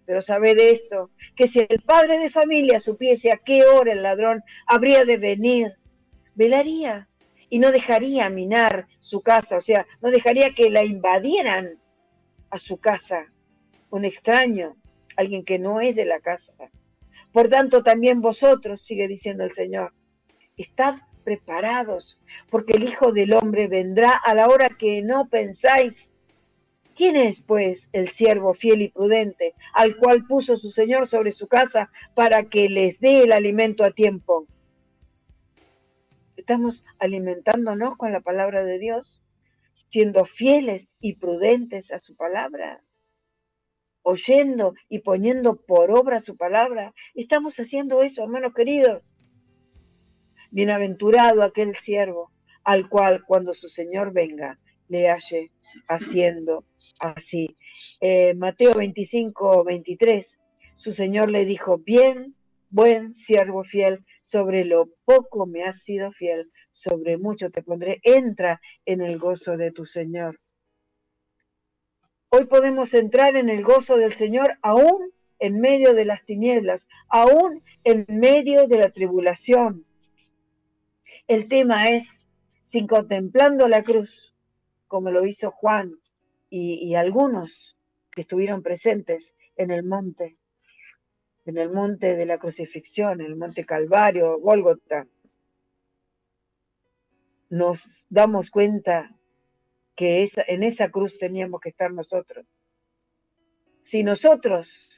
Pero sabed esto, que si el padre de familia supiese a qué hora el ladrón habría de venir, velaría y no dejaría minar su casa, o sea, no dejaría que la invadieran a su casa un extraño, alguien que no es de la casa. Por tanto, también vosotros, sigue diciendo el Señor, estad preparados, porque el Hijo del Hombre vendrá a la hora que no pensáis. ¿Quién es, pues, el siervo fiel y prudente, al cual puso su Señor sobre su casa para que les dé el alimento a tiempo? ¿Estamos alimentándonos con la palabra de Dios, siendo fieles y prudentes a su palabra? Oyendo y poniendo por obra su palabra. Estamos haciendo eso, hermanos queridos. Bienaventurado aquel siervo al cual cuando su Señor venga le halle haciendo así. Mateo 25, 23, su Señor le dijo, bien, buen siervo fiel, sobre lo poco me has sido fiel, sobre mucho te pondré, entra en el gozo de tu Señor. Hoy podemos entrar en el gozo del Señor aún en medio de las tinieblas, aún en medio de la tribulación. El tema es, si contemplando la cruz, como lo hizo Juan y algunos que estuvieron presentes en el monte de la crucifixión, en el monte Calvario, Gólgota, nos damos cuenta que en esa cruz teníamos que estar nosotros. Si nosotros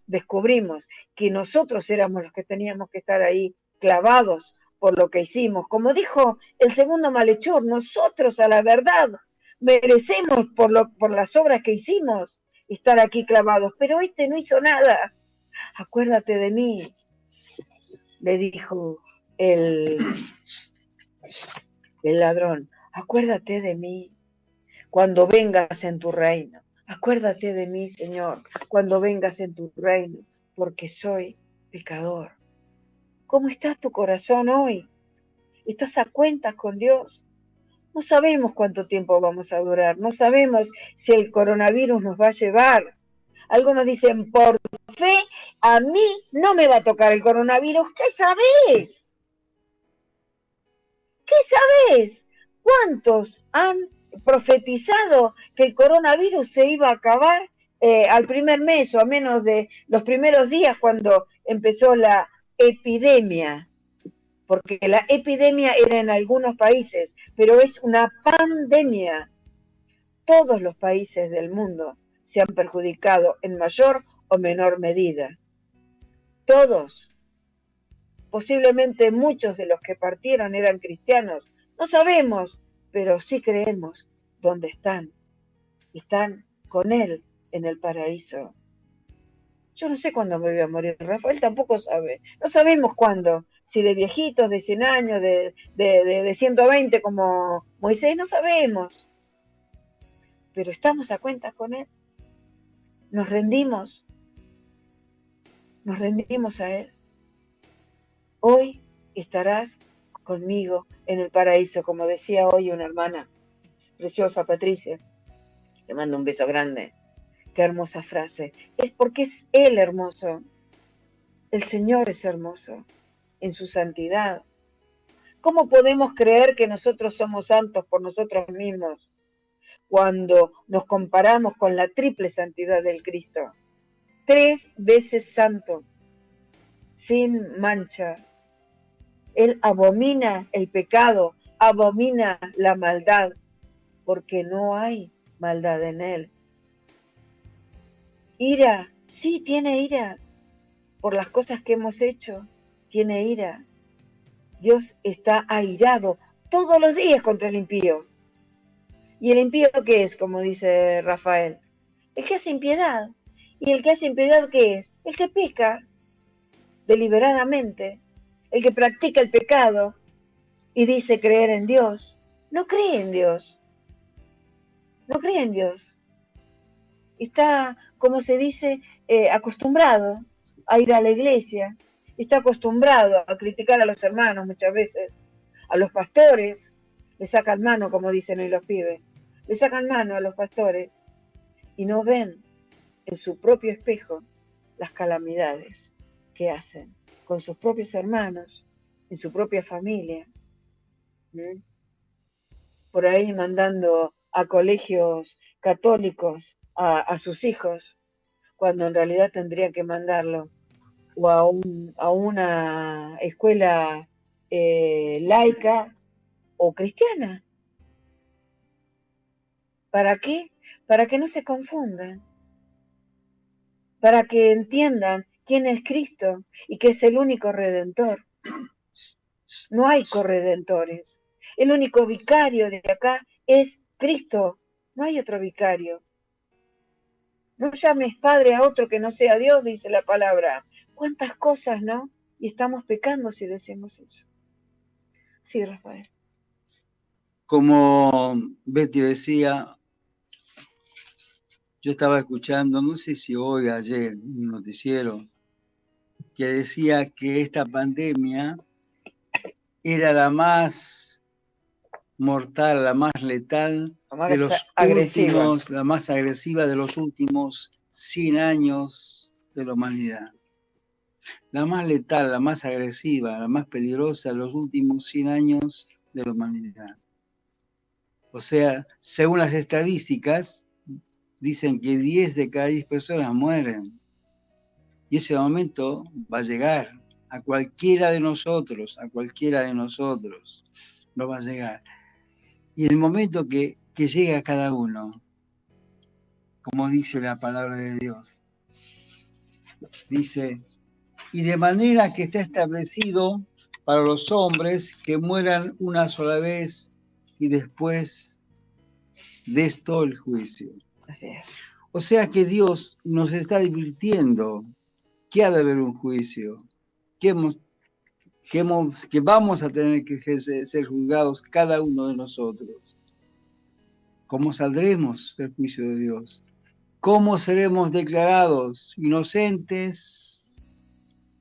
descubrimos que nosotros éramos los que teníamos que estar ahí clavados por lo que hicimos. Como dijo el segundo malhechor, nosotros a la verdad merecemos por las obras que hicimos estar aquí clavados, pero este no hizo nada. Acuérdate de mí, le dijo el ladrón, acuérdate de mí cuando vengas en tu reino. Acuérdate de mí, Señor, cuando vengas en tu reino, porque soy pecador. ¿Cómo está tu corazón hoy? ¿Estás a cuentas con Dios? No sabemos cuánto tiempo vamos a durar, no sabemos si el coronavirus nos va a llevar. Algunos dicen, por fe, a mí no me va a tocar el coronavirus. ¿Qué sabés? ¿Qué sabés? ¿Cuántos han profetizado que el coronavirus se iba a acabar al primer mes o a menos de los primeros días cuando empezó la epidemia? Porque la epidemia era en algunos países, pero es una pandemia. Todos los países del mundo se han perjudicado en mayor o menor medida. Todos. Posiblemente muchos de los que partieron eran cristianos. No sabemos, pero sí creemos dónde están. Están con Él en el paraíso. Yo no sé cuándo me voy a morir. Rafael tampoco sabe. No sabemos cuándo. Si de viejitos, de 100 años, de 120 como Moisés, no sabemos. Pero estamos a cuentas con Él. Nos rendimos a Él. Hoy estarás conmigo en el paraíso, como decía hoy una hermana preciosa, Patricia. Le mando un beso grande. Qué hermosa frase. Es porque es Él hermoso. El Señor es hermoso en su santidad. ¿Cómo podemos creer que nosotros somos santos por nosotros mismos cuando nos comparamos con la triple santidad del Cristo? 3 veces santo, sin mancha. Él abomina el pecado, abomina la maldad, porque no hay maldad en Él. Ira, sí, tiene ira por las cosas que hemos hecho, tiene ira. Dios está airado todos los días contra el impío. ¿Y el impío qué es, como dice Rafael? El que hace impiedad. ¿Y el que hace impiedad qué es? El que peca deliberadamente, el que practica el pecado y dice creer en Dios. No cree en Dios. No cree en Dios. Está, como se dice, acostumbrado a ir a la iglesia. Está acostumbrado a criticar a los hermanos muchas veces. A los pastores le sacan mano, como dicen hoy los pibes. Le sacan mano a los pastores y no ven en su propio espejo las calamidades que hacen con sus propios hermanos, en su propia familia. Por ahí mandando a colegios católicos a sus hijos, cuando en realidad tendrían que mandarlo o a una escuela laica o cristiana. ¿Para qué? Para que no se confundan, para que entiendan quién es Cristo y que es el único redentor. No hay corredentores. El único vicario de acá es Cristo. No hay otro vicario. No llames Padre a otro que no sea Dios, dice la palabra. ¿Cuántas cosas, no? Y estamos pecando si decimos eso. Sí, Rafael. Como Betty decía, yo estaba escuchando, no sé si hoy, ayer, un noticiero, que decía que esta pandemia era la más mortal, la más letal, la más agresiva de los últimos 100 años de la humanidad. La más letal, la más agresiva, la más peligrosa de los últimos 100 años de la humanidad. O sea, según las estadísticas, dicen que 10 de cada 10 personas mueren. Y ese momento va a llegar a cualquiera de nosotros, nos va a llegar. Y el momento que llegue a cada uno, como dice la palabra de Dios, dice, y de manera que está establecido para los hombres que mueran una sola vez y después de esto el juicio. Así es. O sea que Dios nos está advirtiendo que ha de haber un juicio, que vamos a tener que ser juzgados cada uno de nosotros. ¿Cómo saldremos del juicio de Dios? ¿Cómo seremos declarados inocentes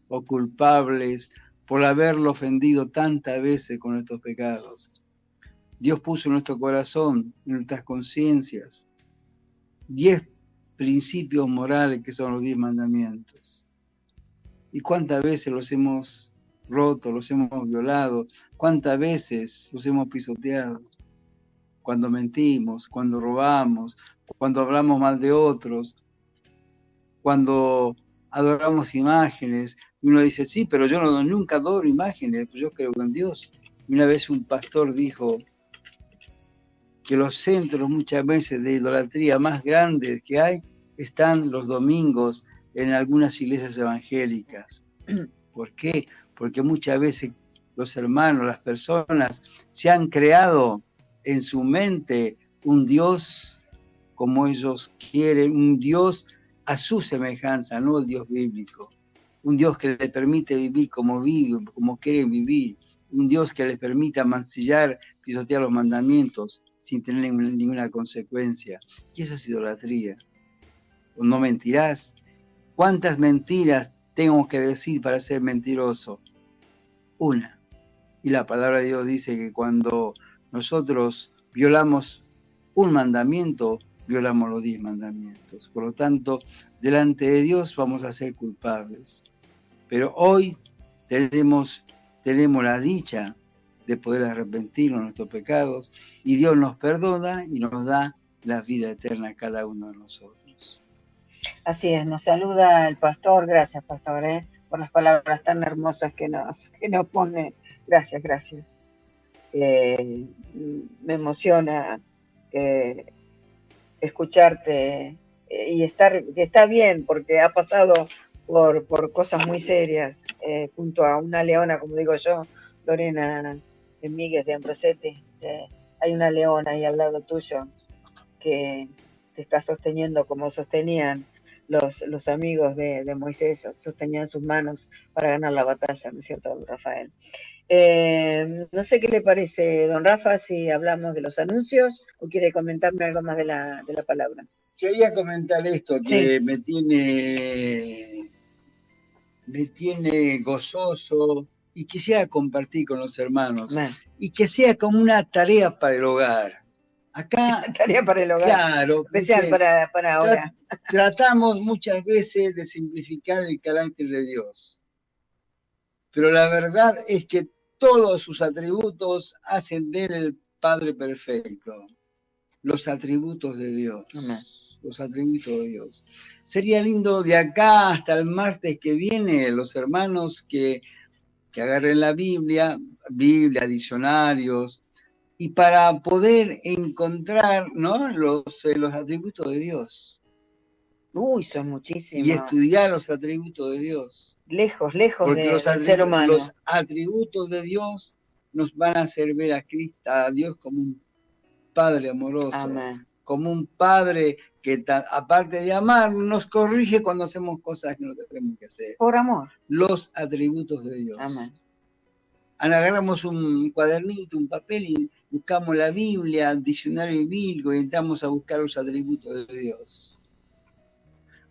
o culpables por haberlo ofendido tantas veces con nuestros pecados? Dios puso en nuestro corazón, en nuestras conciencias, 10 principios morales que son los 10 mandamientos. ¿Y cuántas veces los hemos roto, los hemos violado? ¿Cuántas veces los hemos pisoteado? Cuando mentimos, cuando robamos, cuando hablamos mal de otros, cuando adoramos imágenes. Y uno dice, sí, pero yo nunca adoro imágenes, pues yo creo en Dios. Y una vez un pastor dijo que los centros muchas veces de idolatría más grandes que hay están los domingos en algunas iglesias evangélicas. ¿Por qué? Porque muchas veces los hermanos, las personas, se han creado en su mente un Dios como ellos quieren, un Dios a su semejanza, no el Dios bíblico. Un Dios que les permite vivir como viven, como quieren vivir. Un Dios que les permita mancillar, pisotear los mandamientos sin tener ninguna consecuencia. Y eso es idolatría. No mentirás. ¿Cuántas mentiras tengo que decir para ser mentiroso? Una. Y la palabra de Dios dice que cuando nosotros violamos un mandamiento, violamos los 10 mandamientos. Por lo tanto, delante de Dios vamos a ser culpables. Pero hoy tenemos la dicha de poder arrepentirnos de nuestros pecados y Dios nos perdona y nos da la vida eterna a cada uno de nosotros. Así es, nos saluda el pastor, gracias pastor, por las palabras tan hermosas que nos pone. Gracias. Me emociona escucharte y está bien porque ha pasado por cosas muy serias junto a una leona, como digo yo, Lorena Míguez de Ambrosetti. Hay una leona ahí al lado tuyo que te está sosteniendo como sostenían los amigos de Moisés, sostenían sus manos para ganar la batalla, ¿no es cierto, don Rafael? No sé qué le parece, don Rafa, si hablamos de los anuncios o quiere comentarme algo más de la palabra. Quería comentar esto que sí. me tiene gozoso y quisiera compartir con los hermanos. Y que sea como una tarea para el hogar. Acá, tarea para el hogar. Claro. Especial para ahora. Tratamos muchas veces de simplificar el carácter de Dios. Pero la verdad es que todos sus atributos hacen de él el Padre perfecto. Los atributos de Dios. Amén. Los atributos de Dios. Sería lindo de acá hasta el martes que viene, los hermanos que agarren la Biblia, diccionarios, y para poder encontrar, ¿no?, los atributos de Dios. Uy, son muchísimos. Y estudiar los atributos de Dios. Lejos del ser humano. Los atributos de Dios nos van a hacer ver a Dios como un Padre amoroso. Amén. Como un Padre que aparte de amar, nos corrige cuando hacemos cosas que no tenemos que hacer. Por amor. Los atributos de Dios. Amén. Agarramos un cuadernito, un papel y buscamos la Biblia, el diccionario bíblico y entramos a buscar los atributos de Dios.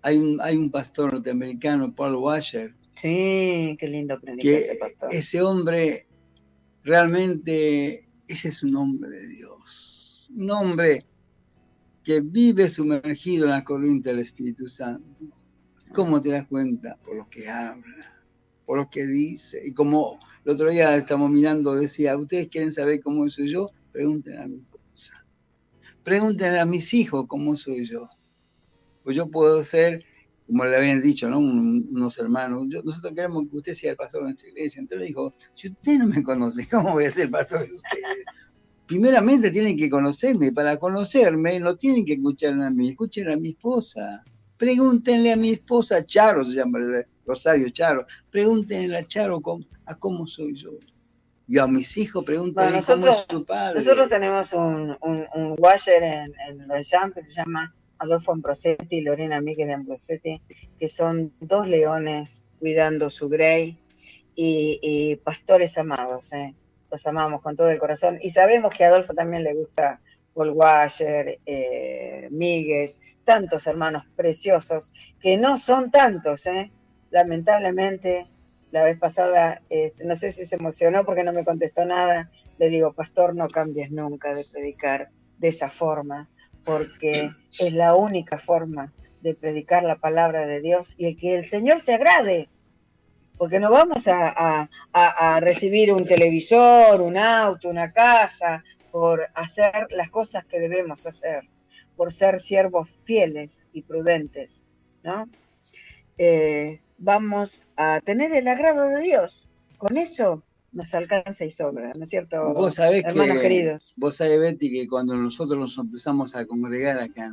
Hay un pastor norteamericano, Paul Washer. Sí, qué lindo predicar ese pastor. Ese hombre, realmente, ese es un hombre de Dios. Un hombre que vive sumergido en la corriente del Espíritu Santo. ¿Cómo te das cuenta? Por lo que habla, por lo que dice. Y como el otro día estamos mirando, decía, ¿ustedes quieren saber cómo soy yo? Pregúntenle a mi esposa. Pregúntenle a mis hijos cómo soy yo. Pues yo puedo ser, como le habían dicho, ¿no?, unos hermanos, nosotros queremos que usted sea el pastor de nuestra iglesia. Entonces le dijo, si usted no me conoce, ¿cómo voy a ser el pastor de ustedes? Primeramente tienen que conocerme. Para conocerme no tienen que escuchar a mí, escuchen a mi esposa. Pregúntenle a mi esposa, Charo se llama Rosario, Charo. Pregúntenle a Charo a cómo soy yo. Y a mis hijos pregúntenle cómo es su padre. Nosotros tenemos un washer en Longchamp que se llama Adolfo Ambrosetti y Lorena Míguez de Ambrosetti, que son 2 leones cuidando su grey y pastores amados, los amamos con todo el corazón y sabemos que a Adolfo también le gusta Paul Washer, Míguez, tantos hermanos preciosos que no son tantos, lamentablemente. La vez pasada, no sé si se emocionó porque no me contestó nada, le digo, pastor, no cambies nunca de predicar de esa forma, porque es la única forma de predicar la palabra de Dios y que el Señor se agrade, porque no vamos a recibir un televisor, un auto, una casa, por hacer las cosas que debemos hacer, por ser siervos fieles y prudentes, ¿no? Vamos a tener el agrado de Dios. Con eso nos alcanza y sobra, ¿no es cierto, vos sabés hermanos queridos? Vos sabés, Betty, que cuando nosotros nos empezamos a congregar acá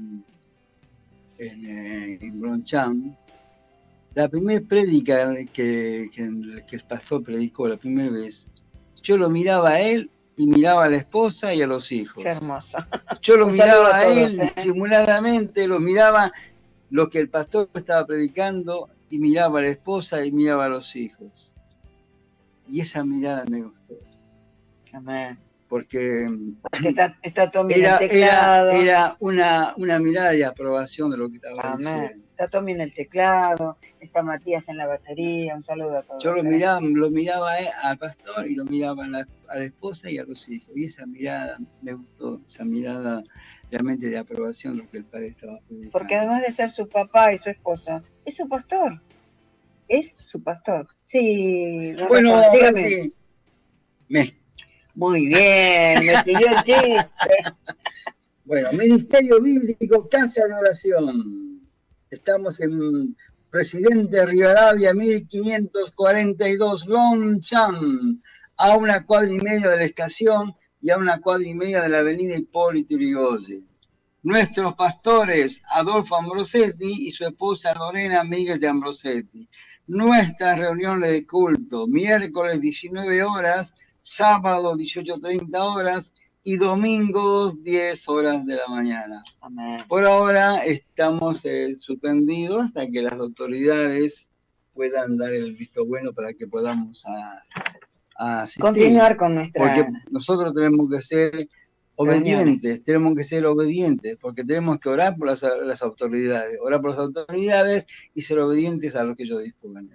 en Longchamp, la primera prédica que el pastor predicó la primera vez, yo lo miraba a él y miraba a la esposa y a los hijos. Qué hermoso. Yo lo miraba a todos, él disimuladamente, lo miraba lo que el pastor estaba predicando y miraba a la esposa y miraba a los hijos. Y esa mirada me gustó. Amén. Porque está Tommy en el teclado. Era una mirada de aprobación de lo que estaba diciendo. Está Tommy en el teclado, está Matías en la batería, un saludo a todos. Yo lo miraba al pastor y lo miraba a la esposa y a los hijos. Y esa mirada me gustó, esa mirada realmente de aprobación de lo que el padre estaba predicando. Porque además de ser su papá y su esposa, es su pastor. Es su pastor. Sí, bueno, dígame. Muy bien, me siguió el chiste. Bueno, Ministerio Bíblico, Casa de Oración. Estamos en Presidente Rivadavia, 1542, Longchamp, a 1 cuadra y media de la estación y a 1 cuadra y media de la avenida Hipólito Yrigoyen. Nuestros pastores, Adolfo Ambrosetti y su esposa Lorena Míguez de Ambrosetti. Nuestras reuniones de culto, miércoles 19 horas, sábado 18:30 horas y domingos 10 horas de la mañana. Amén. Por ahora estamos suspendidos hasta que las autoridades puedan dar el visto bueno para que podamos asistir. Continuar con nuestra... Porque nosotros tenemos que ser obedientes, porque tenemos que orar por las autoridades, y ser obedientes a lo que ellos dispongan.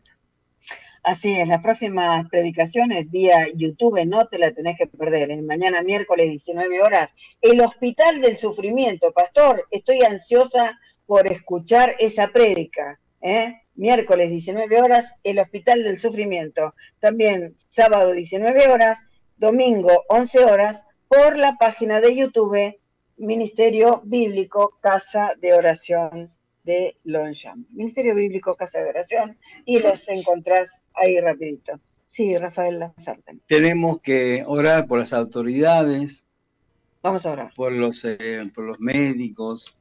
Así es, las próximas predicaciones vía YouTube no te la tenés que perder. Mañana miércoles 19 horas, el Hospital del Sufrimiento. Pastor, estoy ansiosa por escuchar esa prédica. Miércoles 19 horas, el Hospital del Sufrimiento. También sábado 19 horas, domingo 11 horas, por la página de YouTube Ministerio Bíblico Casa de Oración de Longchamp. Ministerio Bíblico Casa de Oración, y los encontrás ahí rapidito. Sí, Rafael Lazarte. Tenemos que orar por las autoridades. Vamos a orar. Por los médicos,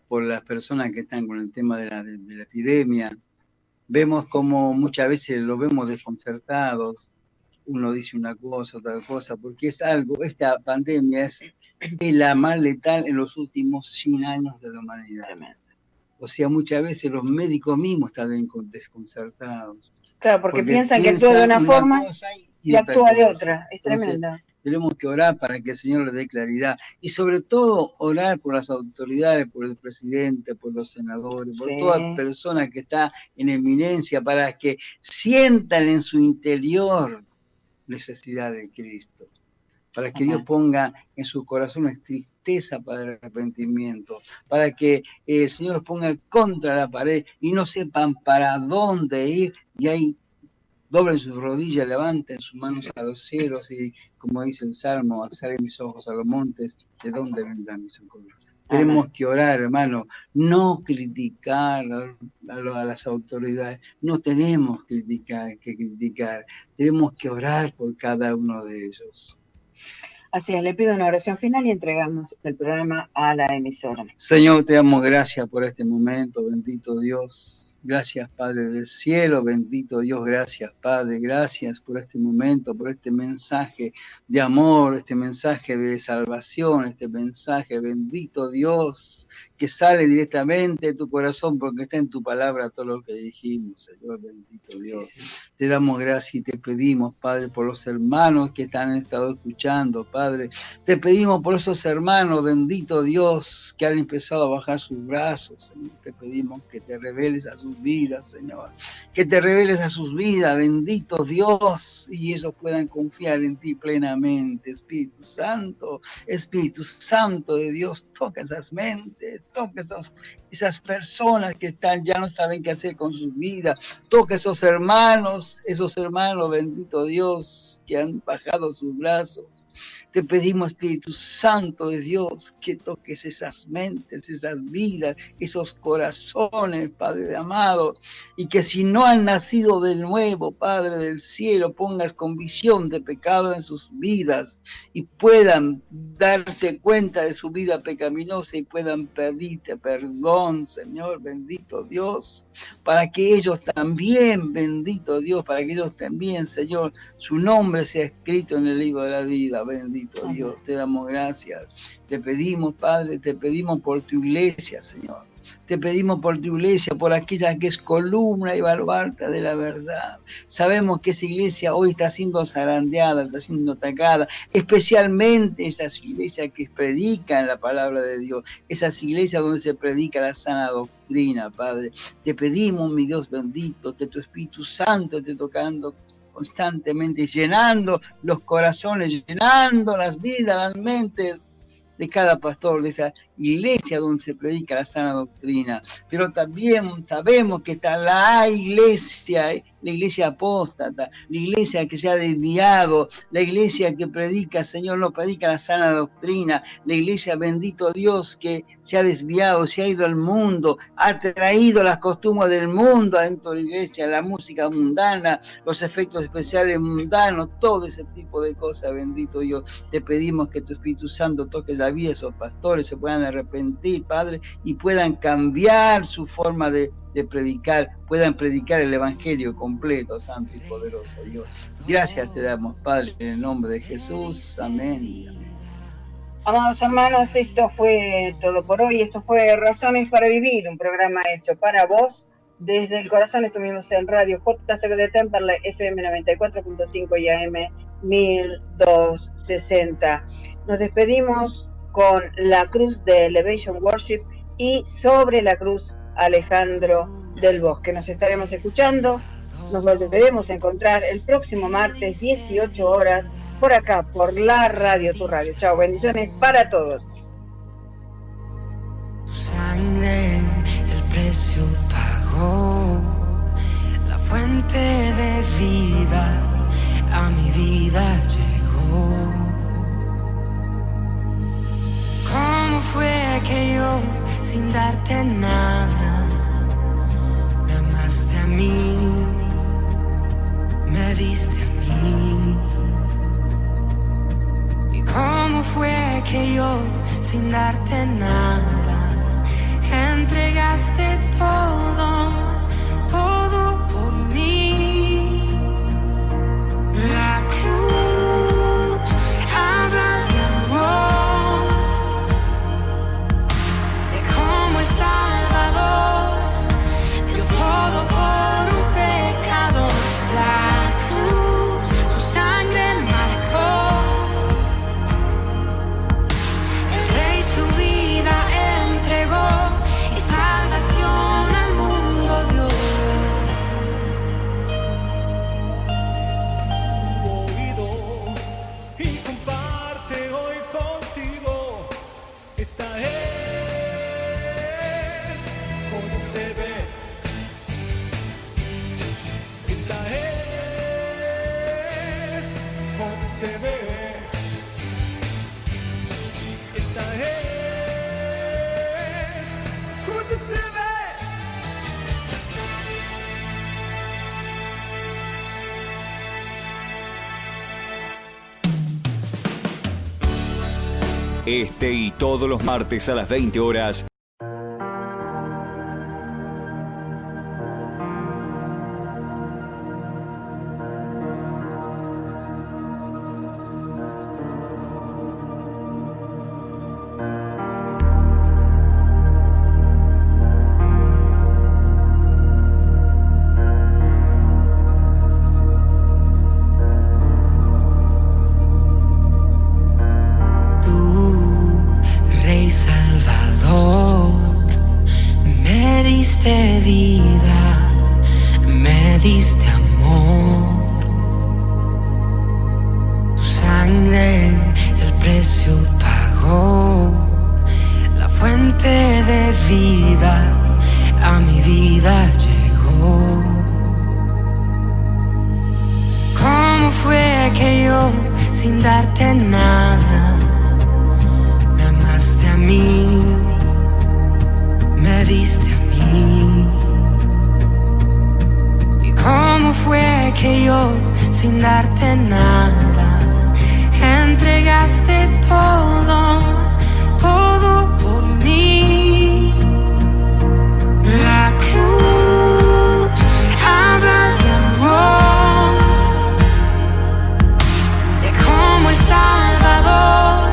por las personas que están con el tema de la epidemia. Vemos como muchas veces los vemos desconcertados. Uno dice una cosa, otra cosa, porque es algo, esta pandemia es la más letal en los últimos 100 años de la humanidad. O sea, muchas veces los médicos mismos están desconcertados. Claro, porque piensan que actúa de una forma y actúa de otra. Es tremendo. Tenemos que orar para que el Señor les dé claridad. Y sobre todo, orar por las autoridades, por el presidente, por los senadores, por toda persona que está en eminencia, para que sientan en su interior necesidad de Cristo. Para que Dios ponga en sus corazones tristeza para el arrepentimiento, para que el Señor los ponga contra la pared y no sepan para dónde ir, y ahí doblen sus rodillas, levanten sus manos a los cielos y, como dice el Salmo, alzaré mis ojos a los montes, ¿de dónde vendrán mis socorros? Tenemos que orar, hermano, no criticar a las autoridades, no tenemos que criticar, tenemos que orar por cada uno de ellos. Así es, le pido una oración final y entregamos el programa a la emisora. Señor, te damos gracias por este momento, bendito Dios. Gracias, Padre del cielo, bendito Dios, gracias, Padre, gracias por este momento, por este mensaje de amor, este mensaje de salvación, este mensaje, bendito Dios, que sale directamente de tu corazón porque está en tu palabra todo lo que dijimos, Señor, bendito Dios. Sí, sí. Te damos gracias y te pedimos, Padre, por los hermanos que han estado escuchando, Padre. Te pedimos por esos hermanos, bendito Dios, que han empezado a bajar sus brazos, Señor. Te pedimos que te reveles a sus vidas, Señor. Que te reveles a sus vidas, bendito Dios, y ellos puedan confiar en ti plenamente. Espíritu Santo de Dios, toca esas mentes, toca esas personas que ya no saben qué hacer con sus vidas, toca esos hermanos, bendito Dios, que han bajado sus brazos. Te pedimos, Espíritu Santo de Dios, que toques esas mentes, esas vidas, esos corazones, Padre amado, y que si no han nacido de nuevo, Padre del cielo, pongas convicción de pecado en sus vidas y puedan darse cuenta de su vida pecaminosa y puedan pedirte perdón, Señor, bendito Dios, para que ellos también, bendito Dios, para que ellos también, Señor, su nombre sea escrito en el libro de la vida, bendito Dios, te damos gracias, te pedimos, Padre, te pedimos por tu iglesia, Señor, te pedimos por tu iglesia, por aquella que es columna y baluarte de la verdad. Sabemos que esa iglesia hoy está siendo zarandeada, está siendo atacada, especialmente esas iglesias que predican la palabra de Dios, esas iglesias donde se predica la sana doctrina, Padre. Te pedimos, mi Dios bendito, que tu Espíritu Santo esté tocando constantemente, llenando los corazones, llenando las vidas, las mentes de cada pastor de esa iglesia donde se predica la sana doctrina. Pero también sabemos que está la iglesia apóstata, la iglesia que se ha desviado, la iglesia que predica, Señor, no predica la sana doctrina, la iglesia, bendito Dios, que se ha desviado, se ha ido al mundo, ha traído las costumbres del mundo adentro de la iglesia, la música mundana, los efectos especiales mundanos, todo ese tipo de cosas, bendito Dios. Te pedimos que tu Espíritu Santo toque la vida de esos pastores, se puedan arrepentir, Padre, y puedan cambiar su forma de predicar, puedan predicar el Evangelio completo, santo y poderoso Dios. Gracias te damos, Padre, en el nombre de Jesús. Amén. Amados hermanos, esto fue todo por hoy. Esto fue Razones para Vivir, un programa hecho para vos. Desde el corazón estuvimos en Radio JCB de Temperley, FM 94.5 y AM 1260. Nos despedimos con La Cruz de Elevation Worship y Sobre la Cruz, Alejandro del Bosque. Nos estaremos escuchando, nos volveremos a encontrar el próximo martes, 18 horas, por acá, por la radio, tu radio. Chao, bendiciones para todos. Tu sangre, el precio pagó, la fuente de vida a mi vida llegó. ¿Cómo fue que yo, sin darte nada, me amaste a mí, me diste a mí? ¿Y cómo fue que yo, sin darte nada, entregaste todo, todo por mí? La cruz habla de amor, de cómo el Salvador dio todo por un pecado. La cruz, su sangre marcó, el Rey su vida entregó y salvación al mundo dio. Su oído y comparte hoy contigo. Esta es JCB. Esta es JCB. Esta es JCB. Este y todos los martes a las 20 horas diste vida, me diste amor. Tu sangre el precio pagó, la fuente de vida a mi vida llegó. ¿Cómo fue que yo, sin darte nada, me amaste a mí, me diste a mí? ¿Y cómo fue que yo, sin darte nada, entregaste todo, todo por mí? La cruz habla de amor, de cómo el Salvador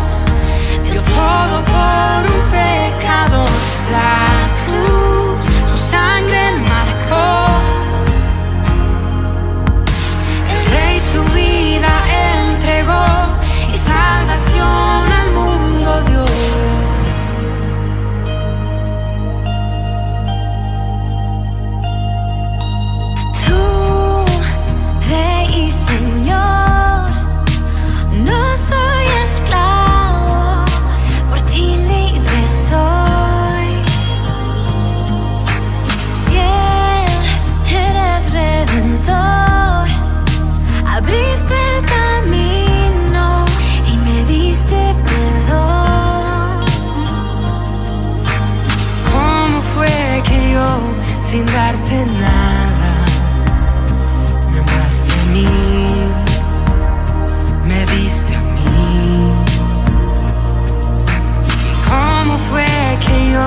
dio todo por un pecador. La cruz, su sangre marcó, el Rey su vida entregó y salvación al mundo dio. Tú, Rey y Señor, no soy esclavo, por ti libre soy. Fiel, eres redentor, abriste el camino y me diste perdón. ¿Cómo fue que yo, sin darte nada, me amaste a mí, me diste a mí? ¿Y cómo fue que yo,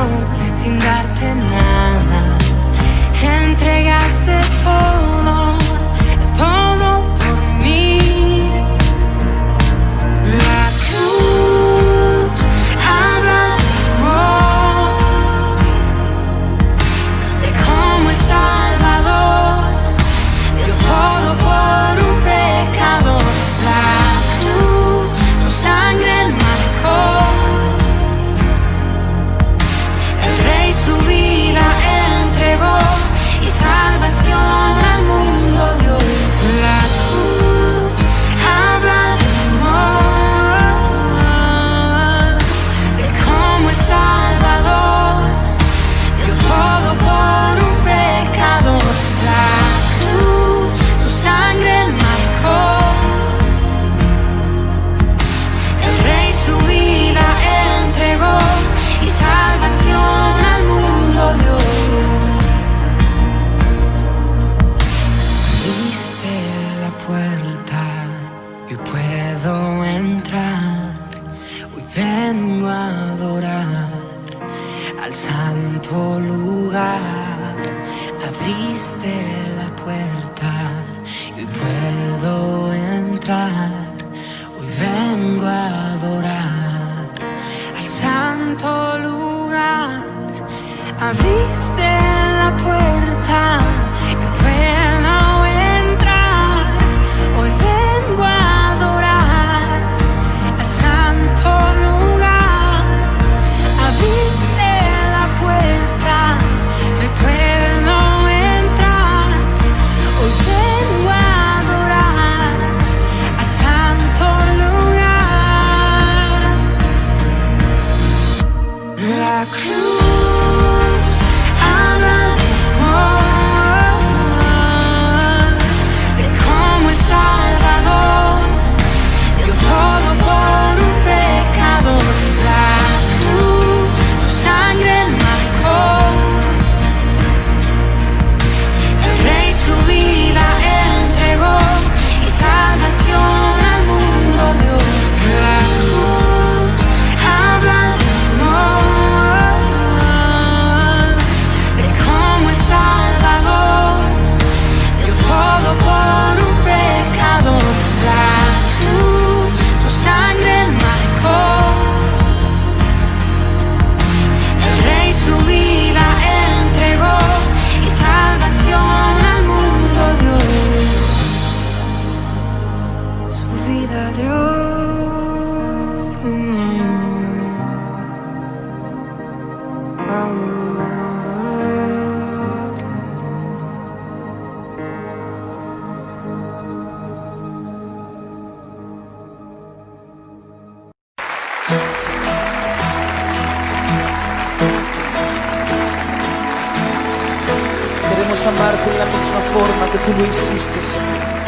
sin darte nada, entregaste todo, todo por mí? La cruz habla de amor, de cómo el Salvador dio todo por un pecador. La cruz, tu sangre marcó, el Rey su vida entregó y salvación al mundo dio. La cruz habla de amor, de cómo el Salvador dio todo por un pecador. La cruz, su sangre marcó, el Rey su vida entregó y salvación al mundo dio. Abriste la puerta y puedo entrar. Hoy vengo a adorar al santo lugar. Abriste la puerta y puedo entrar. Hoy vengo a adorar al santo lugar. Abriste la puerta y puedo entrar. Hoy vengo a adorar al santo lugar. Abriste la puerta y puedo entrar. Hoy vengo a adorar al santo lugar. La cruz queremos amarte en la misma forma que tú lo hiciste, Señor.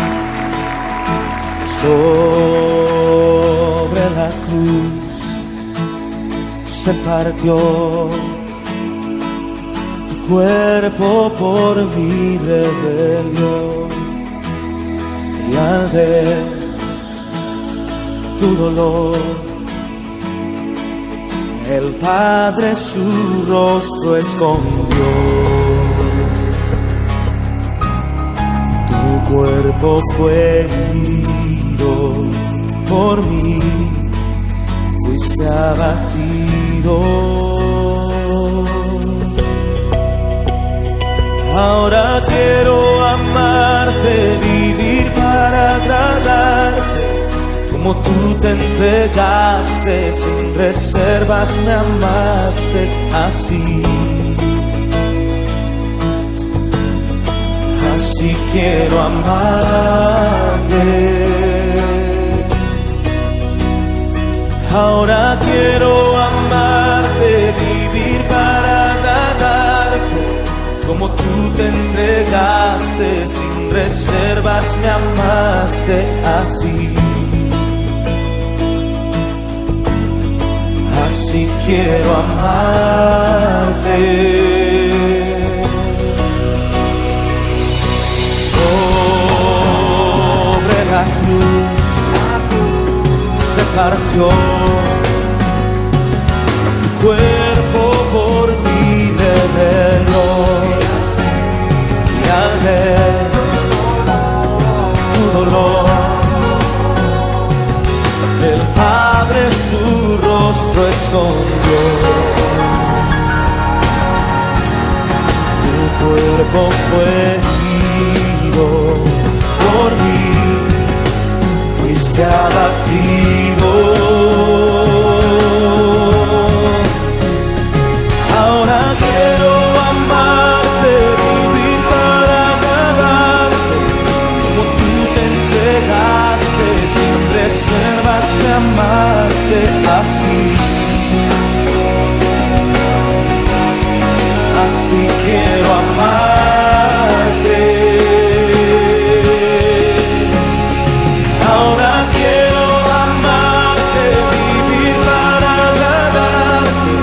Sobre la cruz se partió tu cuerpo por mi rebelión, y al ver tu dolor, el Padre su rostro escondió. Tu cuerpo fue herido por mí, fuiste abatido. Ahora quiero amarte, vivir para agradarte, como tú te entregaste, sin reservas me amaste así. Así quiero amarte. Ahora quiero amarte, vivir para agradarte, como tú te entregaste, sin reservas me amaste así. Así quiero amarte. Sobre la cruz se partió tu cuerpo por mi rebelión, y al ver tu dolor, el Padre su rostro escondió. Tu cuerpo fue herido por mí, fuiste abatido. Ahora quiero amarte, vivir para agradarte, como tú te entregaste, sin reservas me amaste así. Así quiero amarte. Ahora quiero amarte, vivir para agradarte,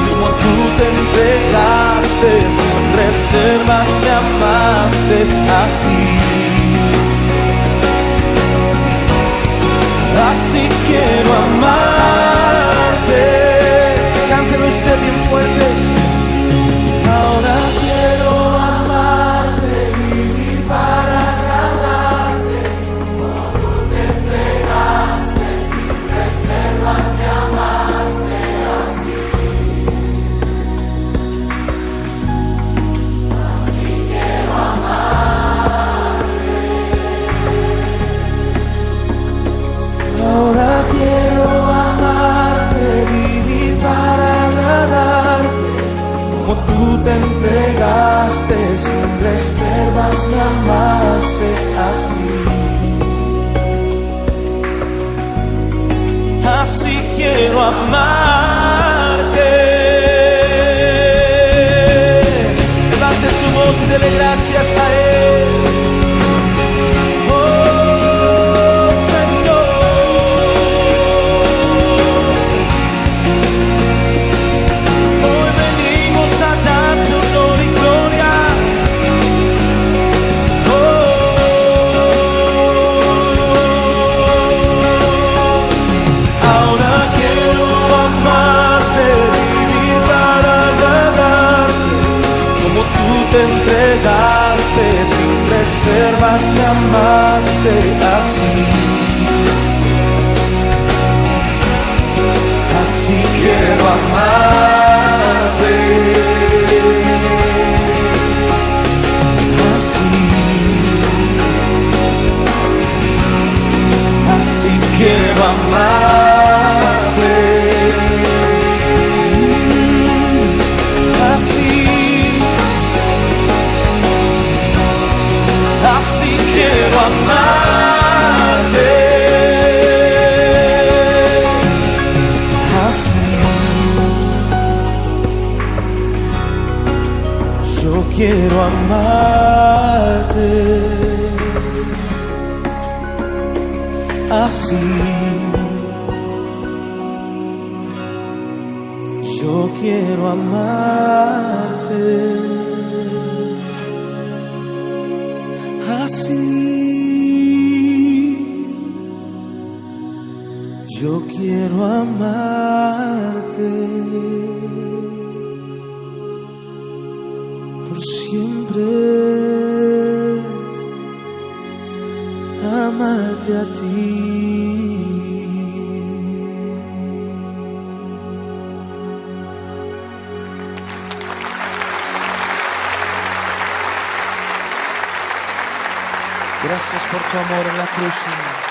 como tú te entregaste, sin reservas me amaste así. Así quiero amarte. Cántelo usted bien fuerte. Ahora quiero amarte, vivir para agradarte, como tú te entregaste, sin reservas me amaste así. Así quiero amarte. Ahora quiero amarte, vivir para agradarte, como tú te entregaste, sin reservas me amaste así. Así quiero amarte. Levante su voz y dele gracias a Él. Oh, Señor. Hoy venimos a darte honor y gloria. Ahora quiero amarte, vivir para agradarte, como tú te entregaste, sin reservas me amaste así. Así quiero amarte. Así quiero amarte. Así quiero amarte. Así Yo quiero amarte así. Yo quiero amarte así. Yo quiero amarte por siempre, amarte a ti. Gracias por tu amor en la cruz, Señor.